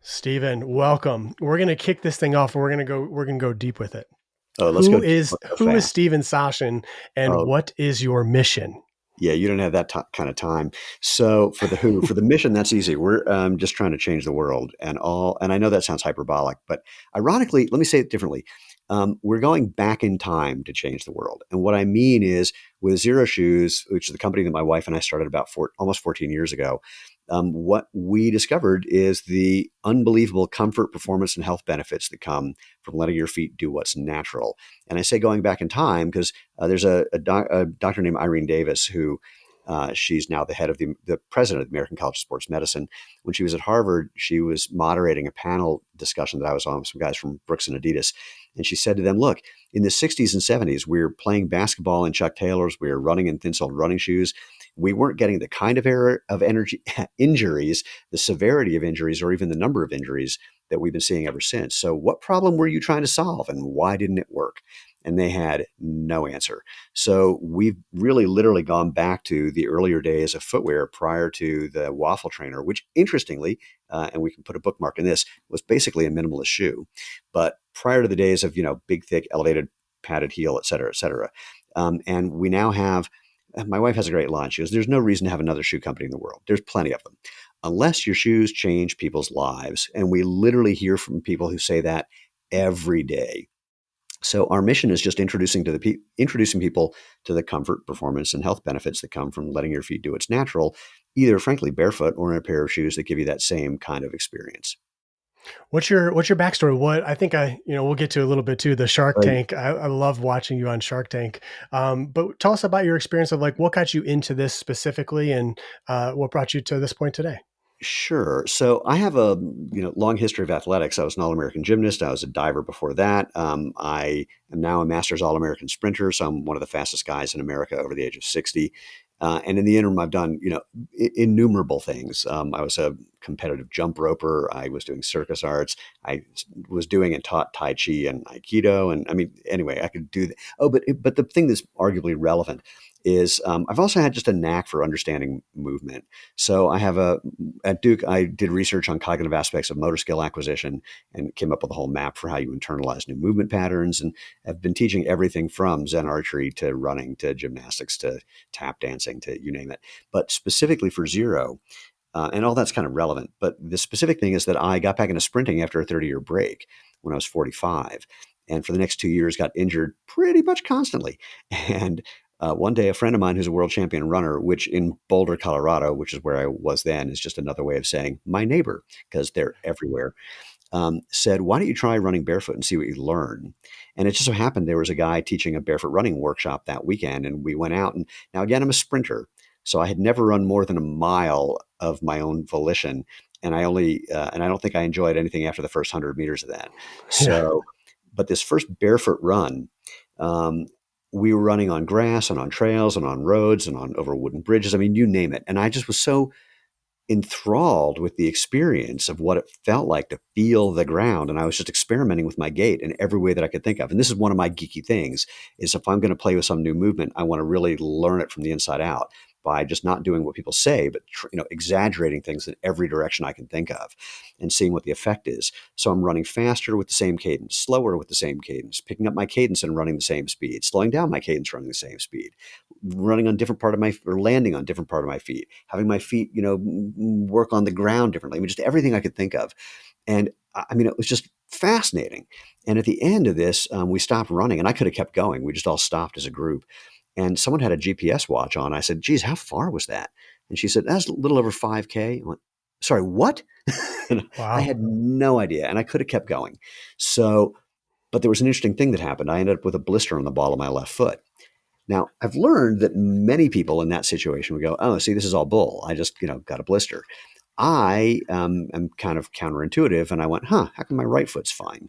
Stephen, welcome. We're gonna kick this thing off. We're gonna go deep with it. Oh, let's go. Who is Let's go who is fast. Stephen Sashen, and Oh, what is your mission? yeah, you don't have that kind of time. So for the mission, that's easy. We're just trying to change the world and all. And I know that sounds hyperbolic, but ironically, let me say it differently. We're going back in time to change the world. And what I mean is with Zero Shoes, which is the company that my wife and I started about almost 14 years ago. What we discovered is the unbelievable comfort, performance, and health benefits that come from letting your feet do what's natural. And I say going back in time because there's a doctor named Irene Davis who she's now the head of the president of the American College of Sports Medicine. When she was at Harvard, she was moderating a panel discussion that I was on with some guys from Brooks and Adidas. And she said to them, look, in the 60s and 70s, we were playing basketball in Chuck Taylors. We were running in thin-soled running shoes. We weren't getting the kind of error of energy injuries, the severity of injuries, or even the number of injuries that we've been seeing ever since. So what problem were you trying to solve and why didn't it work? And they had no answer. So we've really literally gone back to the earlier days of footwear prior to the waffle trainer, which interestingly, and we can put a bookmark in this, was basically a minimalist shoe. But prior to the days of, big, thick, elevated, padded heel, et cetera, et cetera. And we now have, my wife has a great line. She goes, there's no reason to have another shoe company in the world. There's plenty of them. Unless your shoes change people's lives. And we literally hear from people who say that every day. So our mission is just introducing people to the comfort, performance, and health benefits that come from letting your feet do what's natural, either frankly barefoot or in a pair of shoes that give you that same kind of experience. What's your backstory? What I think we'll get to a little bit too. The Shark Right. Tank. I love watching you on Shark Tank. But tell us about your experience of like what got you into this specifically, and what brought you to this point today. Sure. So I have a long history of athletics. I was an All-American gymnast. I was a diver before that. I am now a Masters All-American sprinter, so I'm one of the fastest guys in America over the age of 60. And in the interim, I've done innumerable things. I was a competitive jump roper. I was doing circus arts. I was doing and taught Tai Chi and Aikido. And I mean, anyway, I could do that. Oh, but the thing that's arguably relevant is I've also had just a knack for understanding movement. So I have at Duke, I did research on cognitive aspects of motor skill acquisition and came up with a whole map for how you internalize new movement patterns. And have been teaching everything from Zen archery to running to gymnastics to tap dancing to you name it. But specifically for Zero, and all that's kind of relevant. But the specific thing is that I got back into sprinting after a 30-year break when I was 45. And for the next 2 years, got injured pretty much constantly. And one day, a friend of mine who's a world champion runner, which in Boulder, Colorado, which is where I was then, is just another way of saying my neighbor, because they're everywhere, said, why don't you try running barefoot and see what you learn? And it just so happened there was a guy teaching a barefoot running workshop that weekend. And we went out. And now, again, I'm a sprinter. So I had never run more than a mile of my own volition. And and I don't think I enjoyed anything after the first 100 meters of that. Yeah. So, but this first barefoot run, um, we were running on grass and on trails and on roads and on over wooden bridges. I mean, you name it. And I just was so enthralled with the experience of what it felt like to feel the ground. And I was just experimenting with my gait in every way that I could think of. And this is one of my geeky things is if I'm going to play with some new movement, I want to really learn it from the inside out by just not doing what people say, but exaggerating things in every direction I can think of and seeing what the effect is. So I'm running faster with the same cadence, slower with the same cadence, picking up my cadence and running the same speed, slowing down my cadence, running the same speed, running on different part of my or landing on different part of my feet, having my feet, work on the ground differently. I mean, just everything I could think of. And I mean, it was just fascinating. And at the end of this, we stopped running and I could have kept going. We just all stopped as a group. And someone had a GPS watch on. I said, geez, how far was that? And she said, that's a little over 5K. I went, sorry, what? And I Wow. had no idea. And I could have kept going. So, but there was an interesting thing that happened. I ended up with a blister on the ball of my left foot. Now, I've learned that many people in that situation would go, oh, see, this is all bull. I just, got a blister. I am kind of counterintuitive. And I went, how come my right foot's fine?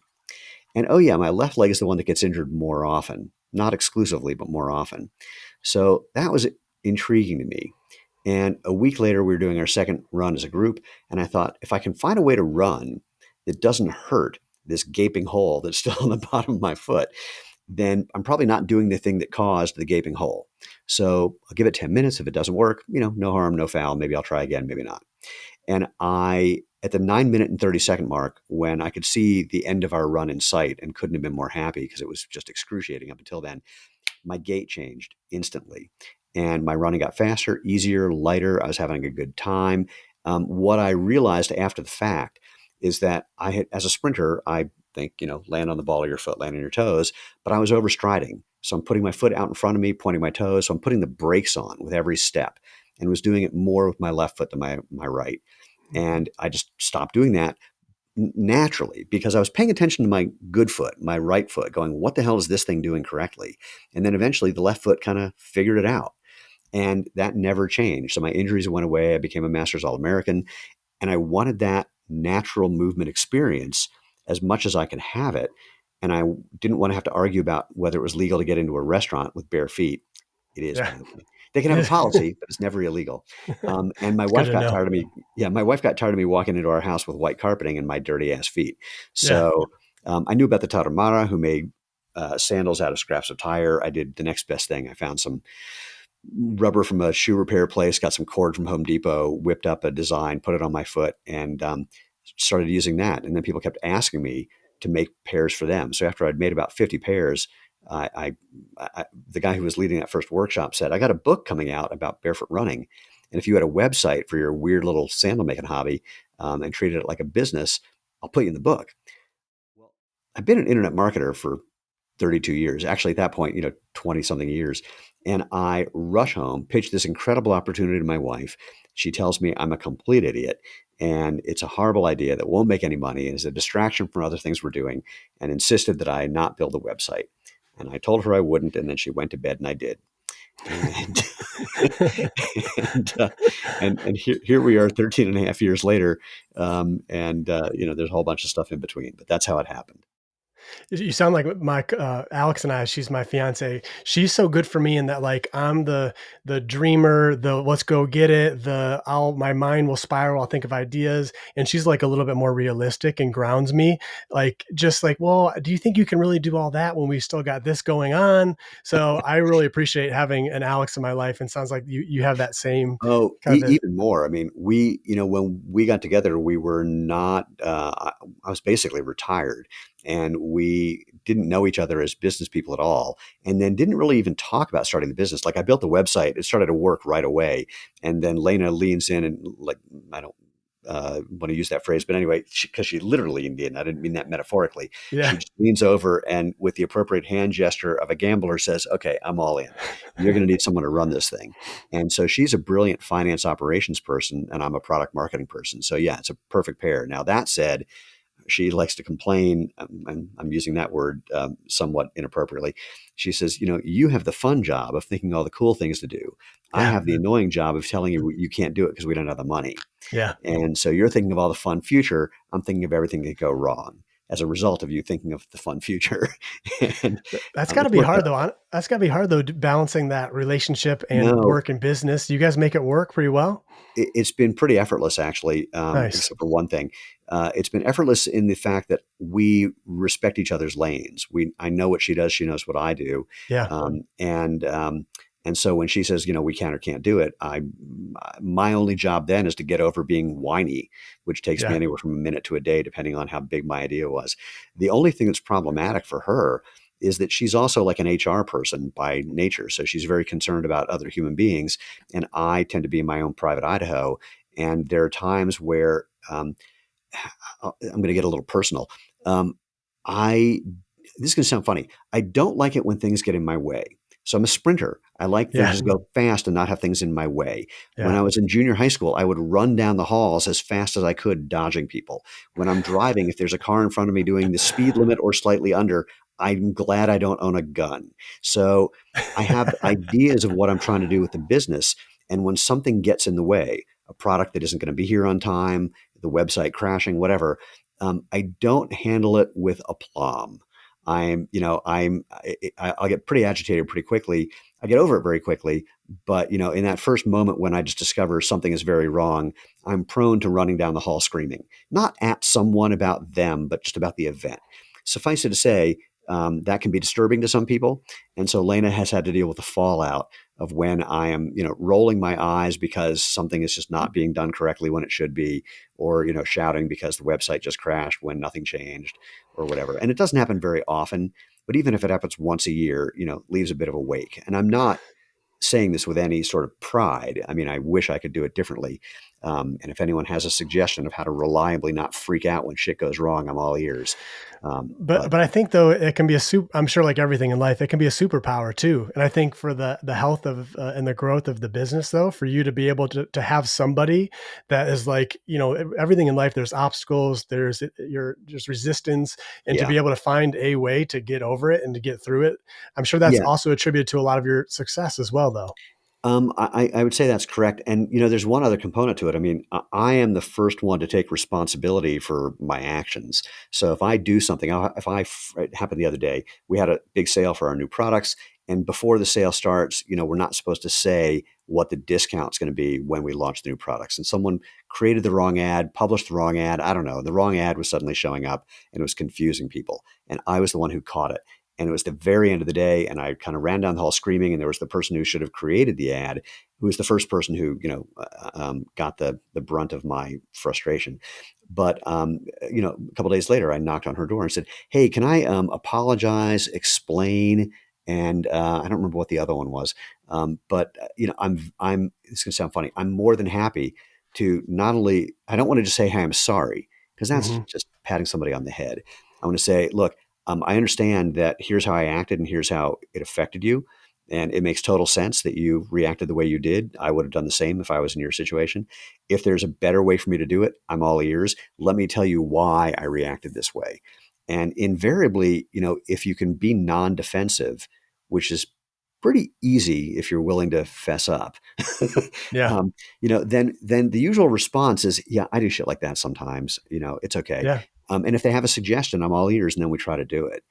And oh, yeah, my left leg is the one that gets injured more often, not exclusively, but more often. So that was intriguing to me. And a week later, we were doing our second run as a group. And I thought, if I can find a way to run that doesn't hurt this gaping hole that's still on the bottom of my foot, then I'm probably not doing the thing that caused the gaping hole. So I'll give it 10 minutes. If it doesn't work, no harm, no foul. Maybe I'll try again, maybe not. And I at the 9 minute and 30-second mark, when I could see the end of our run in sight and couldn't have been more happy because it was just excruciating up until then, my gait changed instantly. And my running got faster, easier, lighter. I was having a good time. What I realized after the fact is that I had, as a sprinter, I think, land on the ball of your foot, land on your toes, but I was overstriding. So I'm putting my foot out in front of me, pointing my toes. So I'm putting the brakes on with every step and was doing it more with my left foot than my right. And I just stopped doing that naturally because I was paying attention to my good foot, my right foot, going, what the hell is this thing doing correctly? And then eventually the left foot kind of figured it out. And that never changed. So my injuries went away. I became a Masters All American. And I wanted that natural movement experience as much as I could have it. And I didn't want to have to argue about whether it was legal to get into a restaurant with bare feet. It is, Yeah. by the way. They can have a policy, but it's never illegal. And my It's good wife to got know. tired of me. Yeah, my wife got tired of me walking into our house with white carpeting and my dirty ass feet. Yeah. So I knew about the Tarahumara, who made sandals out of scraps of tire. I did the next best thing. I found some rubber from a shoe repair place, got some cord from Home Depot, whipped up a design, put it on my foot, and started using that. And then people kept asking me to make pairs for them. So after I'd made about 50 pairs, the guy who was leading that first workshop said, I got a book coming out about barefoot running. And if you had a website for your weird little sandal making hobby and treated it like a business, I'll put you in the book. Well, I've been an internet marketer for 32 years, actually at that point, 20 something years. And I rush home, pitch this incredible opportunity to my wife. She tells me I'm a complete idiot and it's a horrible idea that won't make any money and is a distraction from other things we're doing, and insisted that I not build a website. And I told her I wouldn't. And then she went to bed and I did. And, and, uh, and here we are 13 and a half years later. There's a whole bunch of stuff in between, but that's how it happened. You sound like my Alex and I. She's my fiance. She's so good for me in that, like, I'm the dreamer, the let's go get it. My mind will spiral. I'll think of ideas, and she's like a little bit more realistic and grounds me. Like, just like, well, do you think you can really do all that when we still got this going on? So I really appreciate having an Alex in my life, and sounds like you have that same Oh, kind of. even more. I mean, when we got together, we were not, I was basically retired and we didn't know each other as business people at all. And then didn't really even talk about starting the business. Like I built the website, it started to work right away. And then Lena leans in and like, I don't want to use that phrase, but anyway, because she literally leaned in, I didn't mean that metaphorically. She Yeah. just leans over and with the appropriate hand gesture of a gambler says, okay, I'm all in. You're going to need someone to run this thing. And so she's a brilliant finance operations person, and I'm a product marketing person. So yeah, it's a perfect pair. Now that said, she likes to complain, and I'm using that word somewhat inappropriately. She says, you have the fun job of thinking all the cool things to do. I Yeah. have the annoying job of telling you you can't do it because we don't have the money. Yeah. And so you're thinking of all the fun future. I'm thinking of everything that could go wrong as a result of you thinking of the fun future. And That's got to it's be worked hard out. though. That's got to be hard though, balancing that relationship and No, work and business. You guys make it work pretty well. it's been pretty effortless, actually, Nice. except for one thing. It's been effortless in the fact that we respect each other's lanes. I know what she does, she knows what I do, Yeah. and so when she says, we can or can't do it, my only job then is to get over being whiny, which takes me Yeah. anywhere from a minute to a day, depending on how big my idea was. The only thing that's problematic for her is that she's also like an HR person by nature. So she's very concerned about other human beings. And I tend to be in my own private Idaho. And there are times where I'm going to get a little personal. Um, I This is going to sound funny. I don't like it when things get in my way. So I'm a sprinter. I like Yeah. things to go fast and not have things in my way. When Yeah. I was in junior high school, I would run down the halls as fast as I could, dodging people. When I'm driving, if there's a car in front of me doing the speed limit or slightly under, I'm glad I don't own a gun. So I have ideas of what I'm trying to do with the business. And when something gets in the way, a product that isn't going to be here on time, the website crashing, whatever, I don't handle it with aplomb. I'll get pretty agitated pretty quickly. I get over it very quickly, but in that first moment when I just discover something is very wrong, I'm prone to running down the hall screaming, not at someone about them, but just about the event. Suffice it to say, that can be disturbing to some people, and so Lena has had to deal with the fallout of when I am, rolling my eyes because something is just not being done correctly when it should be, or, shouting because the website just crashed when nothing changed or whatever. And it doesn't happen very often, but even if it happens once a year, leaves a bit of a wake. And I'm not saying this with any sort of pride. I mean, I wish I could do it differently. And if anyone has a suggestion of how to reliably not freak out when shit goes wrong, I'm all ears. But But but I think though it can be a I'm sure like everything in life, it can be a superpower too. And I think for the health of and the growth of the business though, for you to be able to have somebody that is like, everything in life, there's obstacles, there's resistance, and to yeah, be able to find a way to get over it and to get through it, I'm sure that's yeah. also attributed to a lot of your success as well though. I would say that's correct. And, there's one other component to it. I mean, I am the first one to take responsibility for my actions. So if I do something, it happened the other day, we had a big sale for our new products. And before the sale starts, we're not supposed to say what the discount's going to be when we launch the new products. And someone created the wrong ad, published the wrong ad. I don't know. The wrong ad was suddenly showing up and it was confusing people. And I was the one who caught it. And it was the very end of the day, and I kind of ran down the hall screaming. And there was the person who should have created the ad, who was the first person who got the brunt of my frustration. But a couple of days later, I knocked on her door and said, "Hey, can I apologize, explain?" And I don't remember what the other one was, but I'm. It's gonna sound funny. I'm more than happy to not only. I don't want to just say, "Hey, I'm sorry," because that's Hmm. just patting somebody on the head. I want to say, "Look, I understand that here's how I acted and here's how it affected you. And it makes total sense that you reacted the way you did. I would have done the same if I was in your situation. If there's a better way for me to do it, I'm all ears. Let me tell you why I reacted this way." And invariably, if you can be non defensive, which is pretty easy if you're willing to fess up, Yeah. then the usual response is, "Yeah, I do shit like that sometimes. It's okay." Yeah. And if they have a suggestion, I'm all ears, and then we try to do it.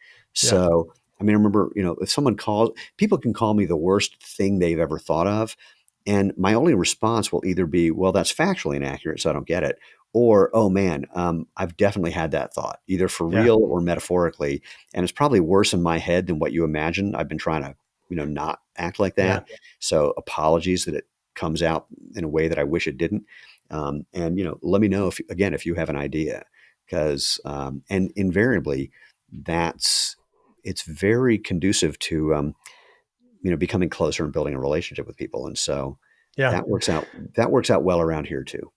Yeah. So, I mean, I remember, if someone calls, people can call me the worst thing they've ever thought of. And my only response will either be, "Well, that's factually inaccurate, so I don't get it." Or, "Oh man, I've definitely had that thought, either for Yeah. real or metaphorically. And it's probably worse in my head than what you imagine. I've been trying to, not act like Yeah. that. So apologies that it comes out in a way that I wish it didn't. And, let me know if you have an idea, because, and invariably that's, it's very conducive to, becoming closer and building a relationship with people. And so Yeah. that works out well around here too.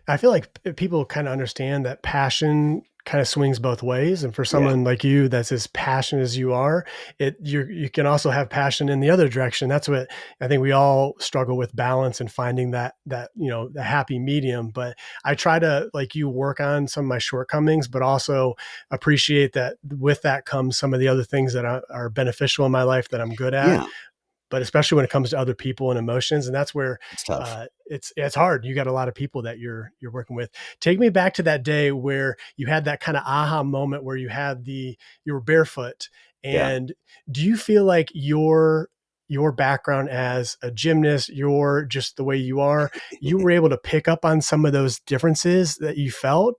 I feel like people kind of understand that passion kind of swings both ways, and for Yeah. someone like you that's as passionate as you are, you can also have passion in the other direction. That's what I think we all struggle with, balance and finding that the happy medium. But I try to, like you, work on some of my shortcomings, but also appreciate that with that comes some of the other things that are beneficial in my life that I'm good at, Yeah. but especially when it comes to other people and emotions. And that's where It's tough. it's hard. You got a lot of people that you're working with. Take me back to that day where you had that kind of aha moment where you were barefoot. Yeah. And do you feel like your background as a gymnast, your just the way you were able to pick up on some of those differences that you felt?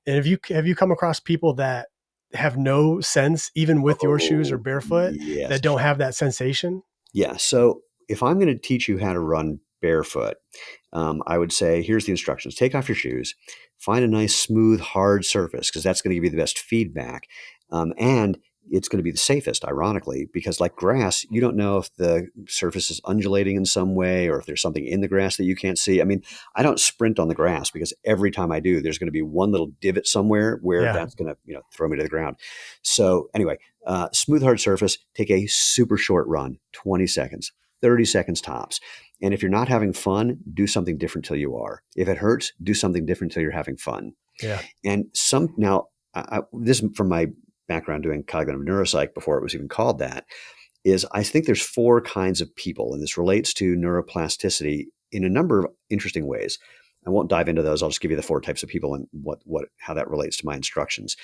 And have you come across people that have no sense, even with your shoes or Oh, barefoot, yes. that don't have that sensation? Yeah. So if I'm going to teach you how to run barefoot, I would say, here's the instructions: take off your shoes, find a nice, smooth, hard surface, because that's going to give you the best feedback. And it's going to be the safest, ironically, because like grass, you don't know if the surface is undulating in some way or if there's something in the grass that you can't see. I mean, I don't sprint on the grass because every time I do, there's going to be one little divot somewhere where Yeah. that's going to, throw me to the ground. So anyway, smooth, hard surface, take a super short run, 20 seconds, 30 seconds tops. And if you're not having fun, do something different till you are. If it hurts, do something different till you're having fun. Yeah. And now, this is from my background doing cognitive neuropsych before it was even called that, is I think there's four kinds of people, and this relates to neuroplasticity in a number of interesting ways. I won't dive into those. I'll just give you the four types of people and how that relates to my instructions.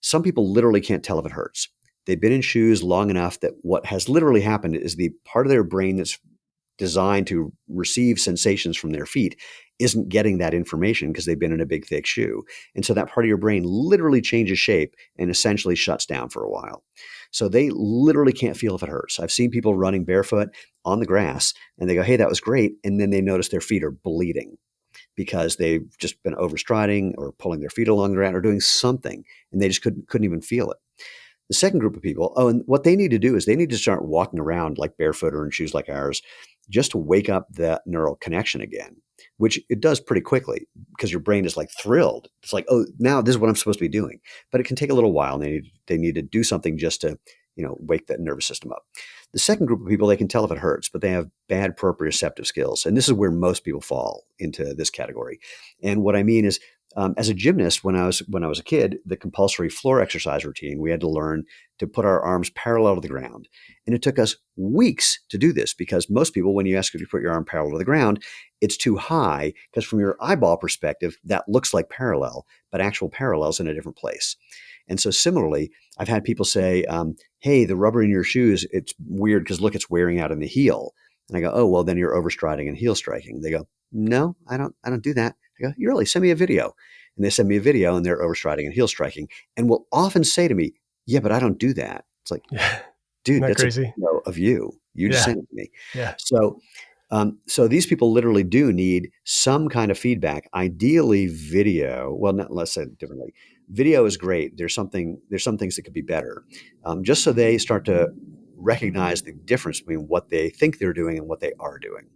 Some people literally can't tell if it hurts. They've been in shoes long enough that what has literally happened is the part of their brain that's designed to receive sensations from their feet isn't getting that information because they've been in a big, thick shoe. And so that part of your brain literally changes shape and essentially shuts down for a while. So they literally can't feel if it hurts. I've seen people running barefoot on the grass and they go, hey, that was great. And then they notice their feet are bleeding because they've just been overstriding or pulling their feet along the ground or doing something, and they just couldn't even feel it. The second group of people, oh, and what they need to do is they need to start walking around like barefoot or in shoes like ours, just to wake up that neural connection again, which it does pretty quickly because your brain is like thrilled. It's like, oh, now this is what I'm supposed to be doing. But it can take a little while, and they need to do something just to wake that nervous system up. The second group of people, they can tell if it hurts, but they have bad proprioceptive skills, and this is where most people fall into this category. And what I mean is, as a gymnast, when I was a kid, the compulsory floor exercise routine, we had to learn to put our arms parallel to the ground, and it took us weeks to do this because most people, when you ask if you put your arm parallel to the ground, it's too high because from your eyeball perspective, that looks like parallel, but actual parallel is in a different place. And so similarly, I've had people say, "Hey, the rubber in your shoes, it's weird because look, it's wearing out in the heel." And I go, "Oh, well, then you're overstriding and heel striking." They go, "No, I don't. I don't do that." I go, "You really? Send me a video." And they send me a video, and they're overstriding and heel striking, and will often say to me, "Yeah, but I don't do that." It's like, Yeah. Isn't dude, that that's a crazy? video of you. You just Yeah. sent it to me. Yeah. So so these people literally do need some kind of feedback, ideally video. Well, not, let's say it differently. Video is great. There's some things that could be better, just so they start to recognize the difference between what they think they're doing and what they are doing.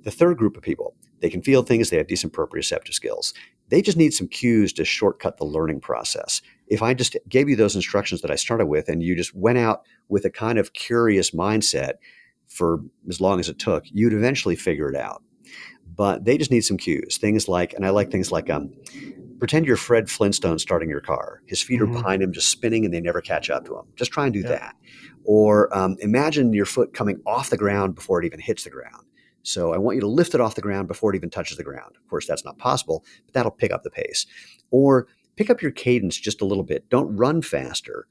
The third group of people, they can feel things, they have decent proprioceptive skills. They just need some cues to shortcut the learning process. If I just gave you those instructions that I started with and you just went out with a kind of curious mindset for as long as it took, you'd eventually figure it out. But they just need some cues. Things like, and I like things like pretend you're Fred Flintstone starting your car. His feet are Mhm. behind him, just spinning, and they never catch up to him. Just try and do Yep. that. Or imagine your foot coming off the ground before it even hits the ground. So I want you to lift it off the ground before it even touches the ground. Of course, that's not possible, but that'll pick up the pace. Or pick up your cadence just a little bit. Don't run faster.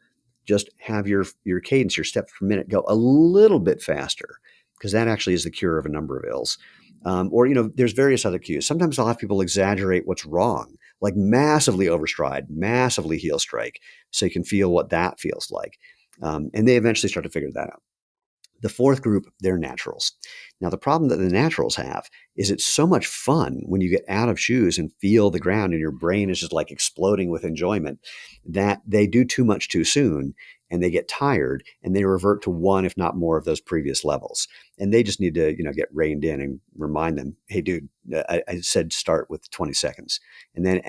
Just have your cadence, your steps per minute, go a little bit faster, because that actually is the cure of a number of ills. Or there's various other cues. Sometimes I'll have people exaggerate what's wrong, like massively overstride, massively heel strike, so you can feel what that feels like. And they eventually start to figure that out. The fourth group, they're naturals. Now, the problem that the naturals have is it's so much fun when you get out of shoes and feel the ground and your brain is just like exploding with enjoyment that they do too much too soon and they get tired and they revert to one, if not more, of those previous levels. And they just need to, get reined in and remind them, hey, dude, I said start with 20 seconds. And then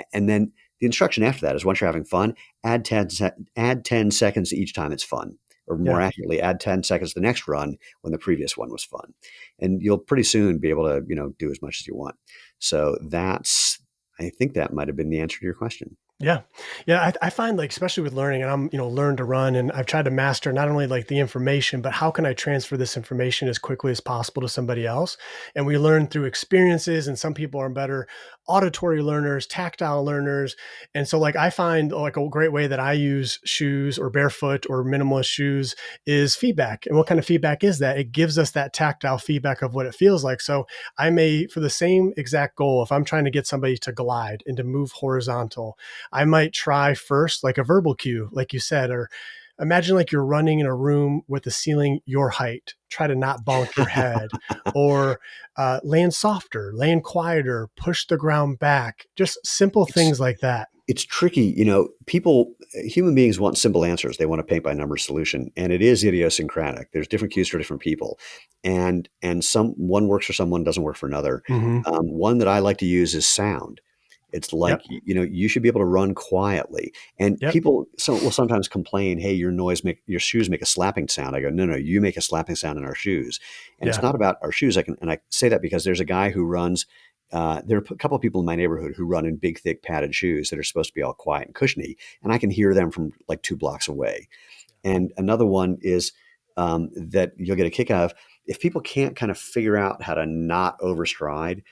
the instruction after that is once you're having fun, add 10 seconds each time it's fun, or more Yeah. accurately, add 10 seconds the next run when the previous one was fun. And you'll pretty soon be able to, do as much as you want. So I think that might have been the answer to your question. Yeah. Yeah. I find like, especially with learning and I'm, learn to run and I've tried to master not only like the information, but how can I transfer this information as quickly as possible to somebody else? And we learn through experiences and some people are better auditory learners, tactile learners. And so like, I find like a great way that I use shoes or barefoot or minimalist shoes is feedback. And what kind of feedback is that? It gives us that tactile feedback of what it feels like. So I may, for the same exact goal, if I'm trying to get somebody to glide and to move horizontal, I might try first like a verbal cue, like you said, or imagine like you're running in a room with the ceiling your height. Try to not bonk your head, or land softer, land quieter, push the ground back. Just simple it's things like that. it's tricky. Human beings want simple answers. They want a paint by numbers solution, and it is idiosyncratic. There's different cues for different people, and one works for someone, doesn't work for another. Hmm. One that I like to use is sound. It's like Yep. you should be able to run quietly, and Yep. people will sometimes complain, "Hey, your shoes make a slapping sound." I go, "No, no, you make a slapping sound in our shoes," and it's Yeah. not about our shoes. I say that because there's a guy who runs. There are a couple of people in my neighborhood who run in big, thick, padded shoes that are supposed to be all quiet and cushiony, and I can hear them from like 2 blocks away. And another one is that you'll get a kick out of if people can't kind of figure out how to not overstride,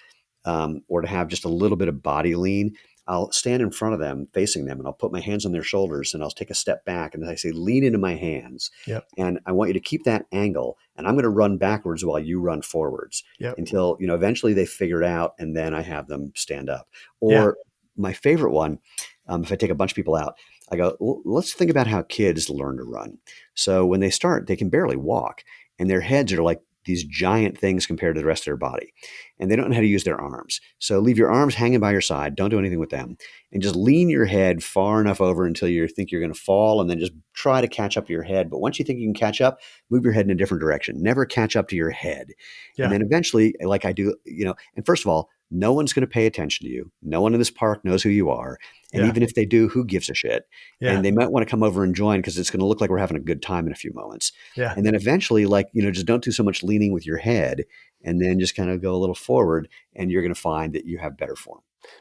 or to have just a little bit of body lean. I'll stand in front of them, facing them, and I'll put my hands on their shoulders and I'll take a step back and I say, lean into my hands. Yep. And I want you to keep that angle. And I'm going to run backwards while you run forwards Yep. until, eventually they figure it out. And then I have them stand up. Yeah. Or my favorite one, if I take a bunch of people out, I go, let's think about how kids learn to run. So when they start, they can barely walk, and their heads are like these giant things compared to the rest of their body. And they don't know how to use their arms. So leave your arms hanging by your side. Don't do anything with them. And just lean your head far enough over until you think you're going to fall, and then just try to catch up to your head. But once you think you can catch up, move your head in a different direction. Never catch up to your head. And Yeah. then eventually, like I do, and first of all, no one's going to pay attention to you. No one in this park knows who you are. And Yeah. even if they do, who gives a shit? Yeah. And they might want to come over and join because it's going to look like we're having a good time in a few moments. Yeah. And then eventually, just don't do so much leaning with your head, and then just kind of go a little forward, and you're going to find that you have better form.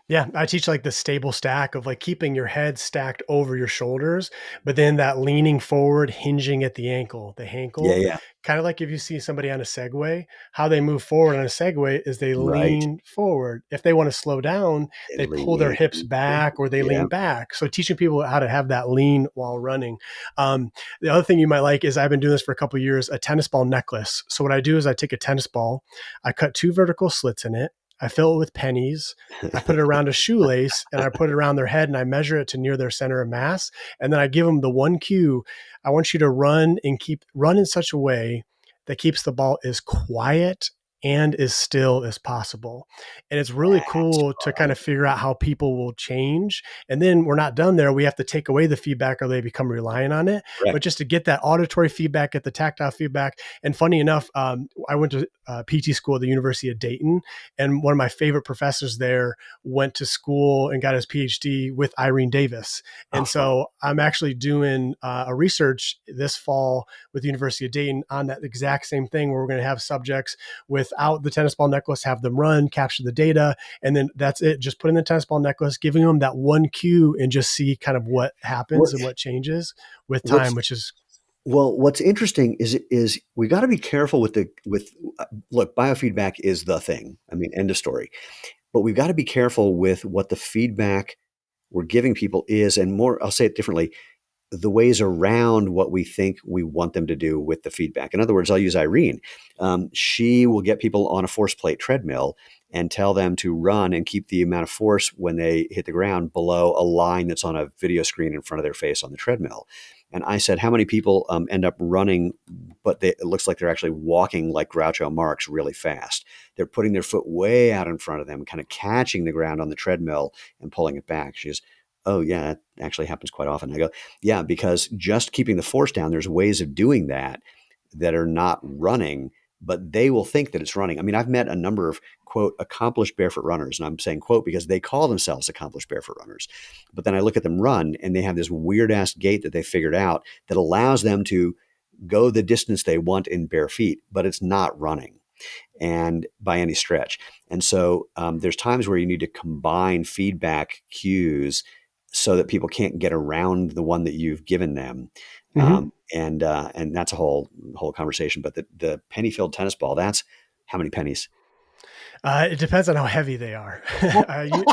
Yeah, I teach like the stable stack of like keeping your head stacked over your shoulders, but then that leaning forward, hinging at the Yeah, ankle, yeah. kind of like if you see somebody on a Segway, how they move forward on a Segway is they Right. lean forward. If they want to slow down, They they lean pull their hips in. back or they Yeah. lean back. So teaching people how to have that lean while running. The other thing you might like is I've been doing this for a couple of years, a tennis ball necklace. So what I do is I take a tennis ball, I cut two vertical slits in it, I fill it with pennies, I put it around a shoelace and I put it around their head and I measure it to near their center of mass. And then I give them the one cue. I want you to run in such a way that keeps the ball as quiet and as still as possible. And it's really That's cool to kind fun. of figure out how people will change. And then we're not done there. We have to take away the feedback or they become reliant on it. But Correct. just to get that auditory feedback, get the tactile feedback. And funny enough, I went to PT school at the University of Dayton, and one of my favorite professors there went to school and got his PhD with Irene Davis. Oh, And fun. so I'm actually doing a research this fall with the University of Dayton on that exact same thing where we're going to have subjects without the tennis ball necklace, have them run, capture the data, and then that's it. Just put in the tennis ball necklace, giving them that one cue and just see kind of what happens What, and what changes with time, what's which is what's interesting is we got to be careful with look, biofeedback is the thing. I mean, end of story. But we've got to be careful with what the feedback we're giving people is, and more, I'll say it differently, the ways around what we think we want them to do with the feedback. In other words, I'll use Irene. She will get people on a force plate treadmill and tell them to run and keep the amount of force when they hit the ground below a line that's on a video screen in front of their face on the treadmill. And I said, how many people end up running, but it looks like they're actually walking like Groucho Marx really fast? They're putting their foot way out in front of them, kind of catching the ground on the treadmill and pulling it back. She goes, oh, yeah, that actually happens quite often. I go, yeah, because just keeping the force down, there's ways of doing that that are not running, but they will think that it's running. I mean, I've met a number of, quote, accomplished barefoot runners, and I'm saying, quote, because they call themselves accomplished barefoot runners. But then I look at them run, and they have this weird ass gait that they figured out that allows them to go the distance they want in bare feet, but it's not running and by any stretch. And so there's times where you need to combine feedback cues so that people can't get around the one that you've given them. mhm. And that's a whole conversation. But the penny filled tennis ball, that's how many pennies? It depends on how heavy they are. You,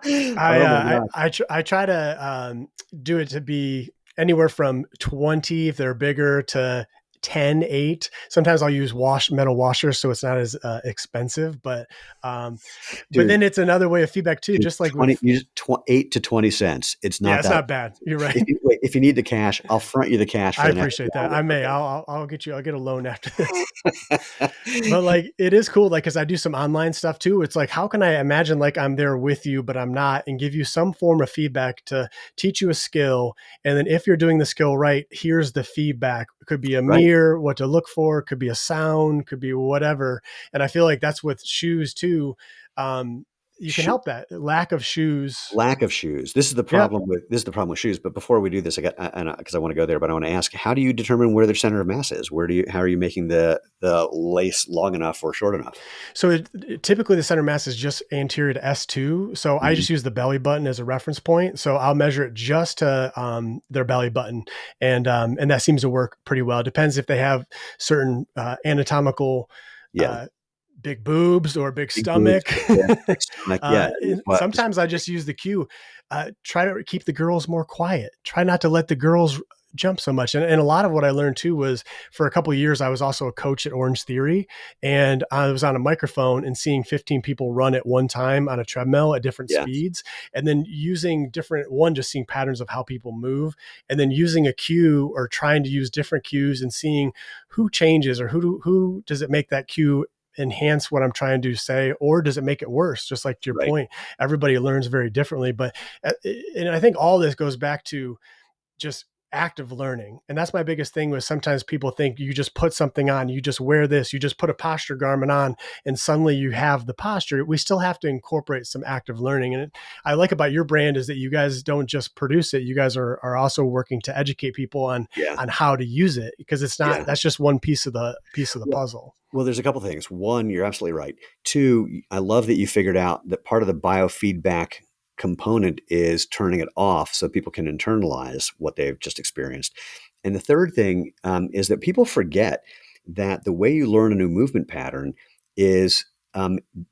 Oh my gosh, I try to do it to be anywhere from 20 if they're bigger to 10 8. Sometimes I'll use metal washers so it's not as expensive, um, but dude, then it's another way of feedback too. dude, Just like 20, with 8 to 20 cents. It's yeah, not it's that not bad. You're right. if you need the cash, I'll front you the cash for I the next appreciate that. round. I may. Okay. I'll get you. I'll get a loan after this. But like it is cool, like because I do some online stuff too. It's like how can I imagine like I'm there with you, but I'm not, and give you some form of feedback to teach you a skill. And then if you're doing the skill right, here's the feedback. It could be a Right. mirror, what to look for, could be a sound, could be whatever. And I feel like that's with shoes too. You can help that lack of shoes. Lack of shoes. Yeah. This is the problem with shoes. But before we do this, I got because I want to go there, but I want to ask: how do you determine where their center of mass is? How are you making the lace long enough or short enough? So typically the center mass is just anterior to S2. So I Mhm. just use the belly button as a reference point. So I'll measure it just to their belly button, and that seems to work pretty well. It depends if they have certain anatomical Yeah, uh, big boobs or big big boobs. stomach. Yeah, big stomach. Yeah, And sometimes I just use the cue. Try to keep the girls more quiet. Try not to let the girls jump so much. And a lot of what I learned too was for a couple of years, I was also a coach at Orange Theory, and I was on a microphone and seeing 15 people run at one time on a treadmill at different Yeah. speeds, and then using different, one, just seeing patterns of how people move, and then using a cue or trying to use different cues and seeing who changes or who does it make that cue enhance what I'm trying to say, or does it make it worse? Just like to your Right. point, everybody learns very differently. But and I think all this goes back to just active learning. And that's my biggest thing was sometimes people think you just put something on, you just wear this, you just put a posture garment on and suddenly you have the posture. We still have to incorporate some active learning. And I like about your brand is that you guys don't just produce it. You guys are also working to educate people Yeah. on how to use it, because it's not, Yeah. that's just one piece of the Well, puzzle. well, there's a couple things. One, you're absolutely right. Two, I love that you figured out that part of the biofeedback component is turning it off so people can internalize what they've just experienced. And the third thing is that people forget that the way you learn a new movement pattern is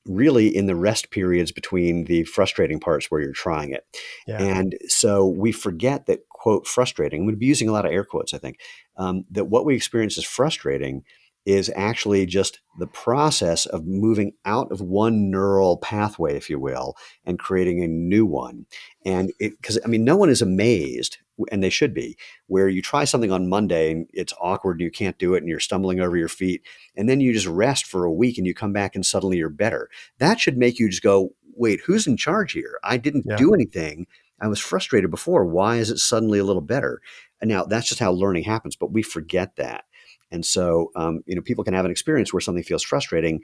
really in the rest periods between the frustrating parts where you're trying it. Yeah. And so we forget that, quote, frustrating, I'm going to be using a lot of air quotes, I think, that what we experience as frustrating is actually just the process of moving out of one neural pathway, if you will, and creating a new one. And because, I mean, no one is amazed, and they should be, where you try something on Monday and it's awkward and you can't do it and you're stumbling over your feet. And then you just rest for a week and you come back and suddenly you're better. That should make you just go, wait, who's in charge here? I didn't Yeah. do anything. I was frustrated before. Why is it suddenly a little better? And now that's just how learning happens, but we forget that. And so, people can have an experience where something feels frustrating,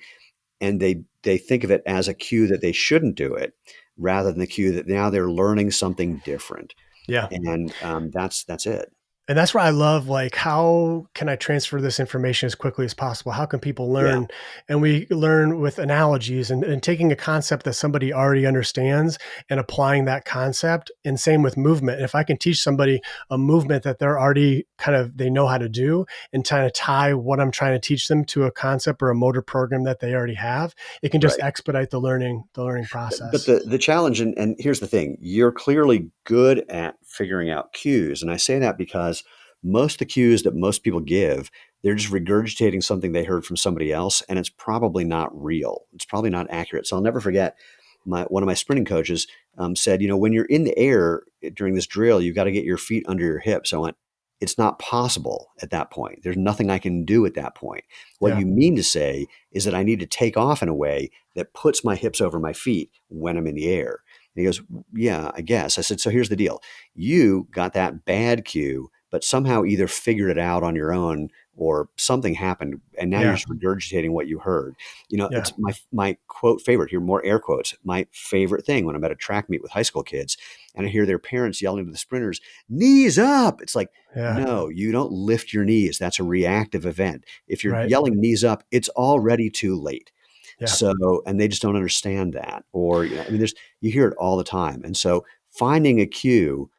and they think of it as a cue that they shouldn't do it, rather than the cue that now they're learning something different. Yeah. And that's it. And that's where I love, like, how can I transfer this information as quickly as possible? How can people Yeah, learn? And we learn with analogies and taking a concept that somebody already understands and applying that concept. And same with movement. If I can teach somebody a movement that they're already they know how to do, and trying to tie what I'm trying to teach them to a concept or a motor program that they already have, it can just right. expedite the learning But process. the challenge, and here's the thing, you're clearly good at figuring out cues. And I say that because most of the cues that most people give, they're just regurgitating something they heard from somebody else, and it's probably not real. It's probably not accurate. So I'll never forget one of my sprinting coaches said, when you're in the air during this drill, you've got to get your feet under your hips. I went, it's not possible at that point. There's nothing I can do at that point. What Yeah. you mean to say is that I need to take off in a way that puts my hips over my feet when I'm in the air. And he goes, yeah, I guess. I said, so here's the deal. You got that bad cue, but somehow either figured it out on your own or something happened, and now you're Yeah. just regurgitating what you heard. Yeah. It's my quote favorite here, more air quotes. My favorite thing when I'm at a track meet with high school kids and I hear their parents yelling to the sprinters, "Knees up!" It's like, Yeah. no, you don't lift your knees. That's a reactive event. If you're Right. yelling knees up, it's already too late. Yeah. So, and they just don't understand that. Or, I mean, you hear it all the time. And so finding a cue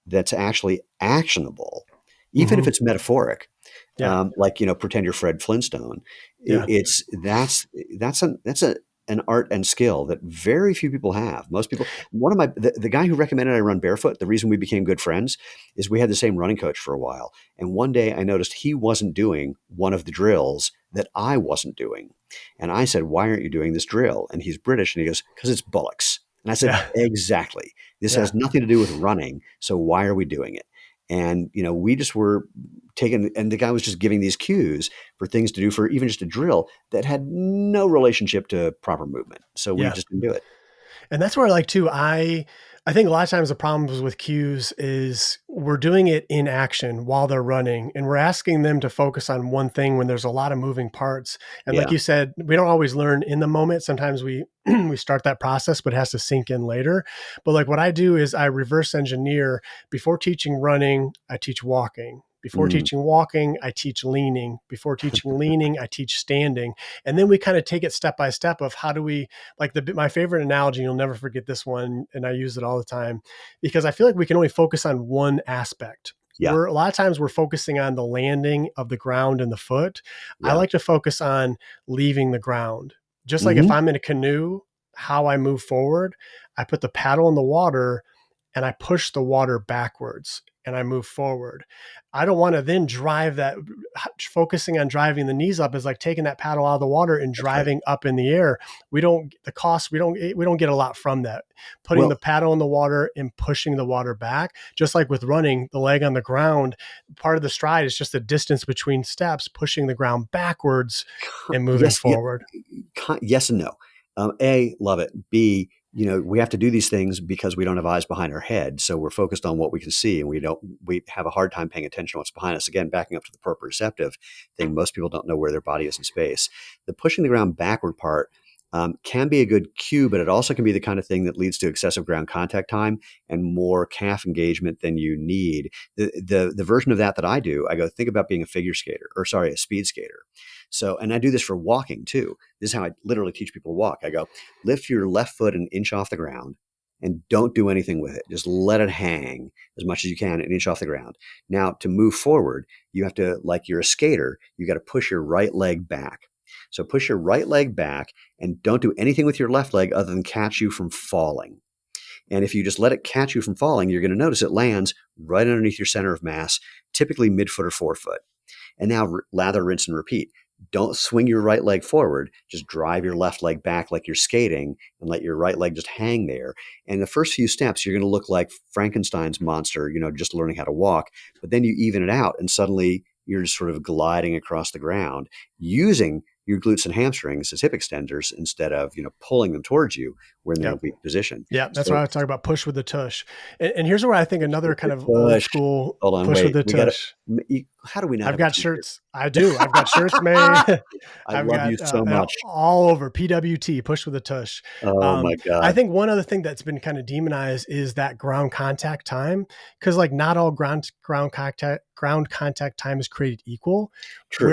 that's actually actionable, even if Hmm. it's metaphoric, Yeah. like, pretend you're Fred Flintstone. Yeah. It's that's an art and skill that very few people have. Most people, the guy who recommended I run barefoot, the reason we became good friends is we had the same running coach for a while. And one day I noticed he wasn't doing one of the drills that I wasn't doing. And I said, "Why aren't you doing this drill?" And he's British and he goes, "Because it's bullocks." And I said, Yeah. "Exactly. This Yeah. has nothing to do with running. So why are we doing it?" And we just were taken, and the guy was just giving these cues for things to do for even just a drill that had no relationship to proper movement. So we Yeah. just didn't do it. And that's where I like too. I think a lot of times the problems with cues is we're doing it in action while they're running, and we're asking them to focus on one thing when there's a lot of moving parts. And like Yeah. you said, we don't always learn in the moment. Sometimes we we start that process, but it has to sink in later. But like what I do is I reverse engineer. Before teaching running, I teach walking. Before Mm, teaching walking, I teach leaning. Before teaching leaning, I teach standing. And then we kind of take it step by step of how do we, like, my favorite analogy, you'll never forget this one, and I use it all the time, because I feel like we can only focus on one aspect. yeah. A lot of times we're focusing on the landing of the ground and the foot. I Yeah. like to focus on leaving the ground. Just like if Hmm. I'm in a canoe, how I move forward, I put the paddle in the water, and I push the water backwards and I move forward. I don't want to then drive that. Focusing on driving the knees up is like taking that paddle out of the water and That's right. driving up in the air. We don't the cost. We don't get a lot from that. Putting the Well, paddle in the water and pushing the water back, just like with running, the leg on the ground. Part of the stride is just the distance between steps, pushing the ground backwards and moving yes, yeah, forward. yes and no. A, love it. B, we have to do these things because we don't have eyes behind our head, so we're focused on what we can see, and we have a hard time paying attention to what's behind us. Again, backing up to the proprioceptive thing, most people don't know where their body is in space. The pushing the ground backward part can be a good cue, but it also can be the kind of thing that leads to excessive ground contact time and more calf engagement than you need. The version of that I do, I go think about being a figure skater, or sorry, a speed skater. So, and I do this for walking too. This is how I literally teach people to walk. I go, lift your left foot an inch off the ground and don't do anything with it. Just let it hang as much as you can, an inch off the ground. Now, to move forward, you have to, like you're a skater, you got to push your right leg back. So push your right leg back and don't do anything with your left leg other than catch you from falling. And if you just let it catch you from falling, you're going to notice it lands right underneath your center of mass, typically midfoot or forefoot. And now lather, rinse, and repeat. Don't swing your right leg forward. Just drive your left leg back like you're skating and let your right leg just hang there. And the first few steps, you're going to look like Frankenstein's monster, just learning how to walk. But then you even it out and suddenly you're just sort of gliding across the ground using your glutes and hamstrings as hip extenders instead of, pulling them towards you when they're in Yep. a weak position. Yeah, that's why So I talk about push with the tush. And here's where I think another kind of old push. school Hold on, push with wait. the We got to. tush. How do we not I've have a got t-shirt? shirts. I do. I've got shirts made. I I've love you got so much. all over PWT, push with a tush. Oh my I God. think one other thing that's been kind of demonized is that ground contact time, because like not all ground contact time is created equal. True.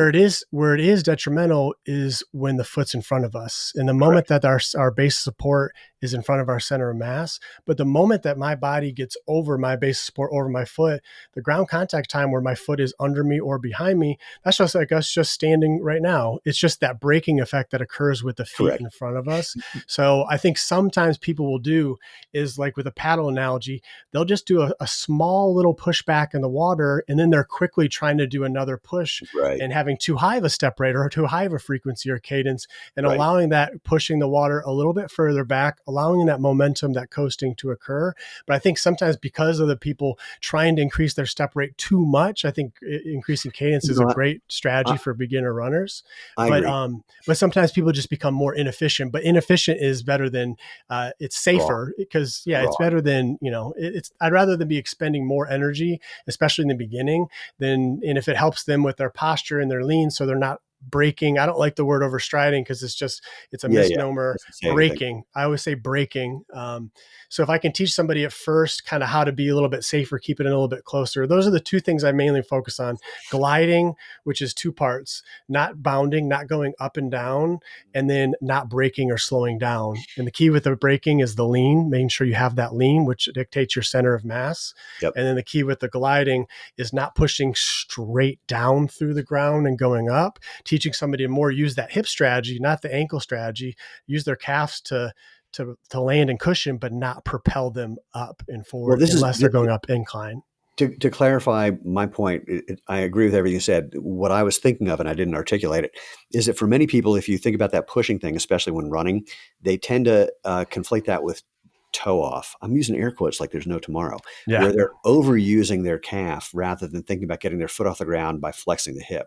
Where it is detrimental is when the foot's in front of us. In the moment Correct. that our base support is in front of our center of mass, but the moment that my body gets over my base support over my foot, the ground contact time where my foot is under me or behind me, that's just like us just standing right now. It's just that braking effect that occurs with the feet Correct. in front of us. So I think sometimes people will do is like with a paddle analogy, they'll just do a small little push back in the water, and then they're quickly trying to do another push Right. and having too high of a step rate or too high of a frequency or cadence, and Right. allowing that pushing the water a little bit further back, allowing that momentum, that coasting to occur. But I think sometimes because of the people trying to increase their step rate too much, I think increasing cadence is a No, great strategy I, for beginner runners. I But agree. um, but sometimes people just become more inefficient. But inefficient is better than it's Wrong. safer because yeah, it's Wrong. better than it's. I'd rather than be expending more energy, especially in the beginning, and if it helps them with their posture and their lean, so they're not breaking. I don't like the word overstriding because it's a Yeah. Yeah. misnomer. Doesn't say anything. Breaking. I always say breaking. So if I can teach somebody at first kind of how to be a little bit safer, keep it in a little bit closer. Those are the two things I mainly focus on: gliding, which is two parts, not bounding, not going up and down, and then not braking or slowing down. And the key with the braking is the lean, making sure you have that lean, which dictates your center of mass. Yep. And then the key with the gliding is not pushing straight down through the ground and going up, teaching somebody to more use that hip strategy, not the ankle strategy, use their calves to land and cushion, but not propel them up and Well, forward this is unless they're going up incline. to clarify my point. I agree with everything you said. What I was thinking of, and I didn't articulate it, is that for many people, if you think about that pushing thing, especially when running, they tend to conflate that with toe off. I'm using air quotes like there's no tomorrow, Yeah. where they're overusing their calf rather than thinking about getting their foot off the ground by flexing the hip.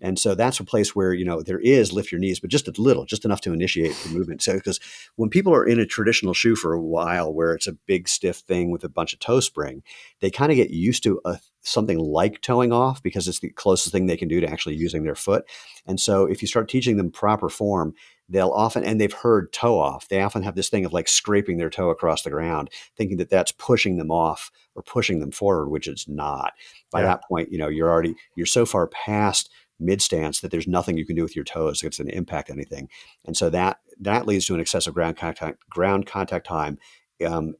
And so that's a place where, there is lift your knees, but just a little, just enough to initiate the movement. So, because when people are in a traditional shoe for a while, where it's a big stiff thing with a bunch of toe spring, they kind of get used to something like toeing off because it's the closest thing they can do to actually using their foot. And so if you start teaching them proper form, they'll often, and they've heard toe off, they often have this thing of like scraping their toe across the ground, thinking that that's pushing them off or pushing them forward, which it's not. By Yeah. that point, you're so far past mid stance that there's nothing you can do with your toes that's going to impact anything. And so that leads to an excessive ground contact time in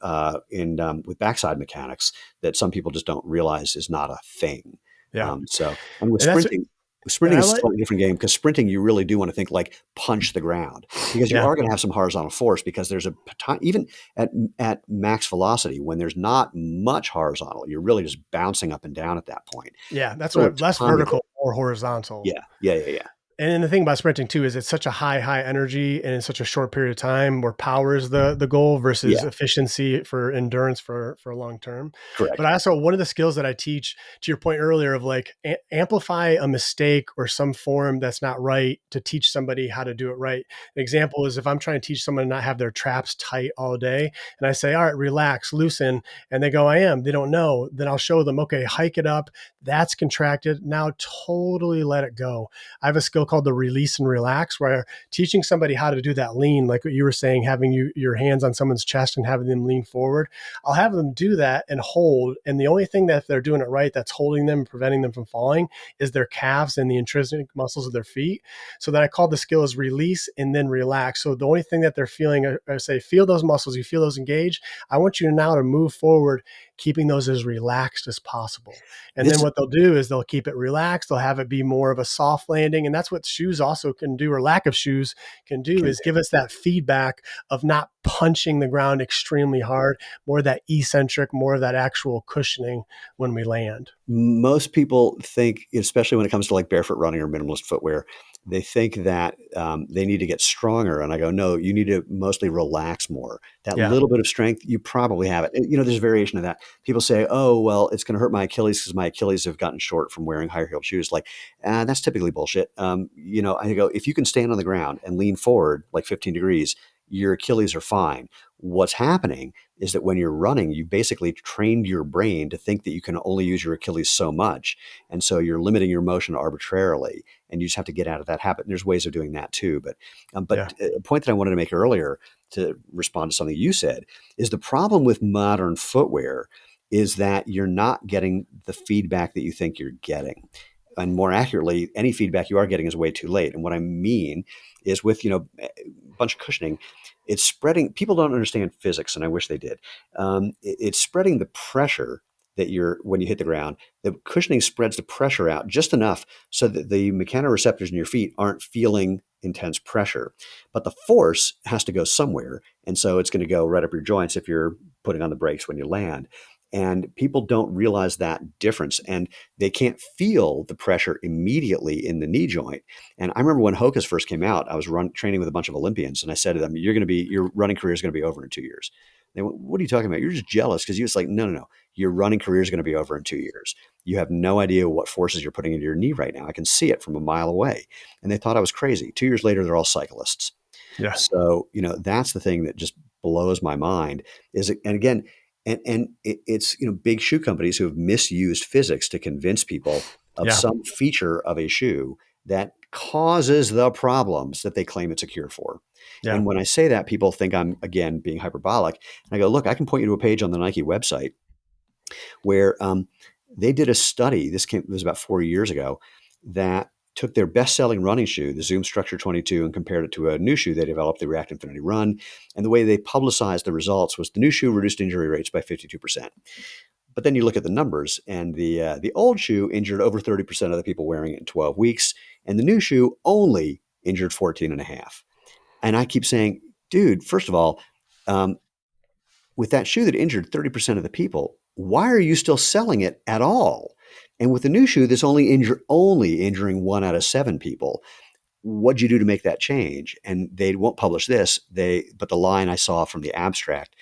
with backside mechanics that some people just don't realize is not a thing. Yeah. So, and with And that's sprinting. And Sprinting I is a like slightly different game because sprinting, you really do want to think like punch the ground because you yeah. are going to have some horizontal force because there's a even at max velocity when there's not much horizontal, you're really just bouncing up and down at that point. Yeah, that's Still a what less ton to go. vertical, more horizontal. Yeah, yeah, yeah, yeah, And then the thing about sprinting too is it's such a high energy and in such a short period of time where power is the goal versus yeah. efficiency for endurance for long term. But Correct. I also one of the skills that I teach to your point earlier of like amplify a mistake or some form that's not right to teach somebody how to do it right. An example is if I'm trying to teach someone to not have their traps tight all day and I say, all right, relax, loosen, and they go, I am, they don't know, then I'll show them, okay, hike it up. That's contracted. Now totally let it go. I have a skill called the release and relax, where teaching somebody how to do that lean, like what you were saying, having your hands on someone's chest and having them lean forward. I'll have them do that and hold. And the only thing that if they're doing it right, that's holding them and preventing them from falling is their calves and the intrinsic muscles of their feet. So that I call the skill is release and then relax. So the only thing that they're feeling, I say, feel those muscles, you feel those engage. I want you now to move forward, keeping those as relaxed as possible. And then This what they'll do is they'll keep it relaxed. They'll have it be more of a soft landing. And that's what shoes also can do, or lack of shoes can do, can is give us that feedback of not punching the ground extremely hard, more of that eccentric, more of that actual cushioning when we land. Most people think, especially when it comes to like barefoot running or minimalist footwear, they think that they need to get stronger. And I go, no, you need to mostly relax more. That Yeah. little bit of strength, you probably have it. You know, there's variation of that. People say, oh, well, it's going to hurt my Achilles because my Achilles have gotten short from wearing higher heeled shoes. Like, that's typically bullshit. You know, I go, if you can stand on the ground and lean forward like 15 degrees, your Achilles are fine. What's happening is that when you're running, you basically trained your brain to think that you can only use your Achilles so much. And so you're limiting your motion arbitrarily. And you just have to get out of that habit. And there's ways of doing that too. But Yeah. a point that I wanted to make earlier to respond to something you said is the problem with modern footwear is that you're not getting the feedback that you think you're getting. And more accurately, any feedback you are getting is way too late. And what I mean is with, a bunch of cushioning, it's spreading. People don't understand physics, and I wish they did. It's spreading the pressure that you're when you hit the ground. The cushioning spreads the pressure out just enough so that the mechanoreceptors in your feet aren't feeling intense pressure. But the force has to go somewhere, and so it's going to go right up your joints if you're putting on the brakes when you land. And people don't realize that difference, and they can't feel the pressure immediately in the knee joint. And I remember when Hokas first came out, I was training with a bunch of Olympians, and I said to them, your running career is going to be over in 2 years." They went, "What are you talking about? You're just jealous." Because you was like, no, no, no. Your running career is going to be over in 2 years. You have no idea what forces you're putting into your knee right now. I can see it from a mile away. And they thought I was crazy. 2 years later, they're all cyclists. Yeah. So, that's the thing that just blows my mind and again, it's, big shoe companies who have misused physics to convince people of Yeah. some feature of a shoe that causes the problems that they claim it's a cure for. Yeah. And when I say that, people think I'm, again, being hyperbolic. And I go, look, I can point you to a page on the Nike website where they did a study. It was about 4 years ago that took their best-selling running shoe, the Zoom Structure 22, and compared it to a new shoe they developed, the React Infinity Run. And the way they publicized the results was the new shoe reduced injury rates by 52%. But then you look at the numbers, and the old shoe injured over 30% of the people wearing it in 12 weeks, and the new shoe only injured 14 and a half. And I keep saying, dude, first of all, um, with that shoe that injured 30% of the people, why are you still selling it at all? And with the new shoe that's only injuring 1 out of 7 people, what'd you do to make that change? And they won't publish this. But the line I saw from the abstract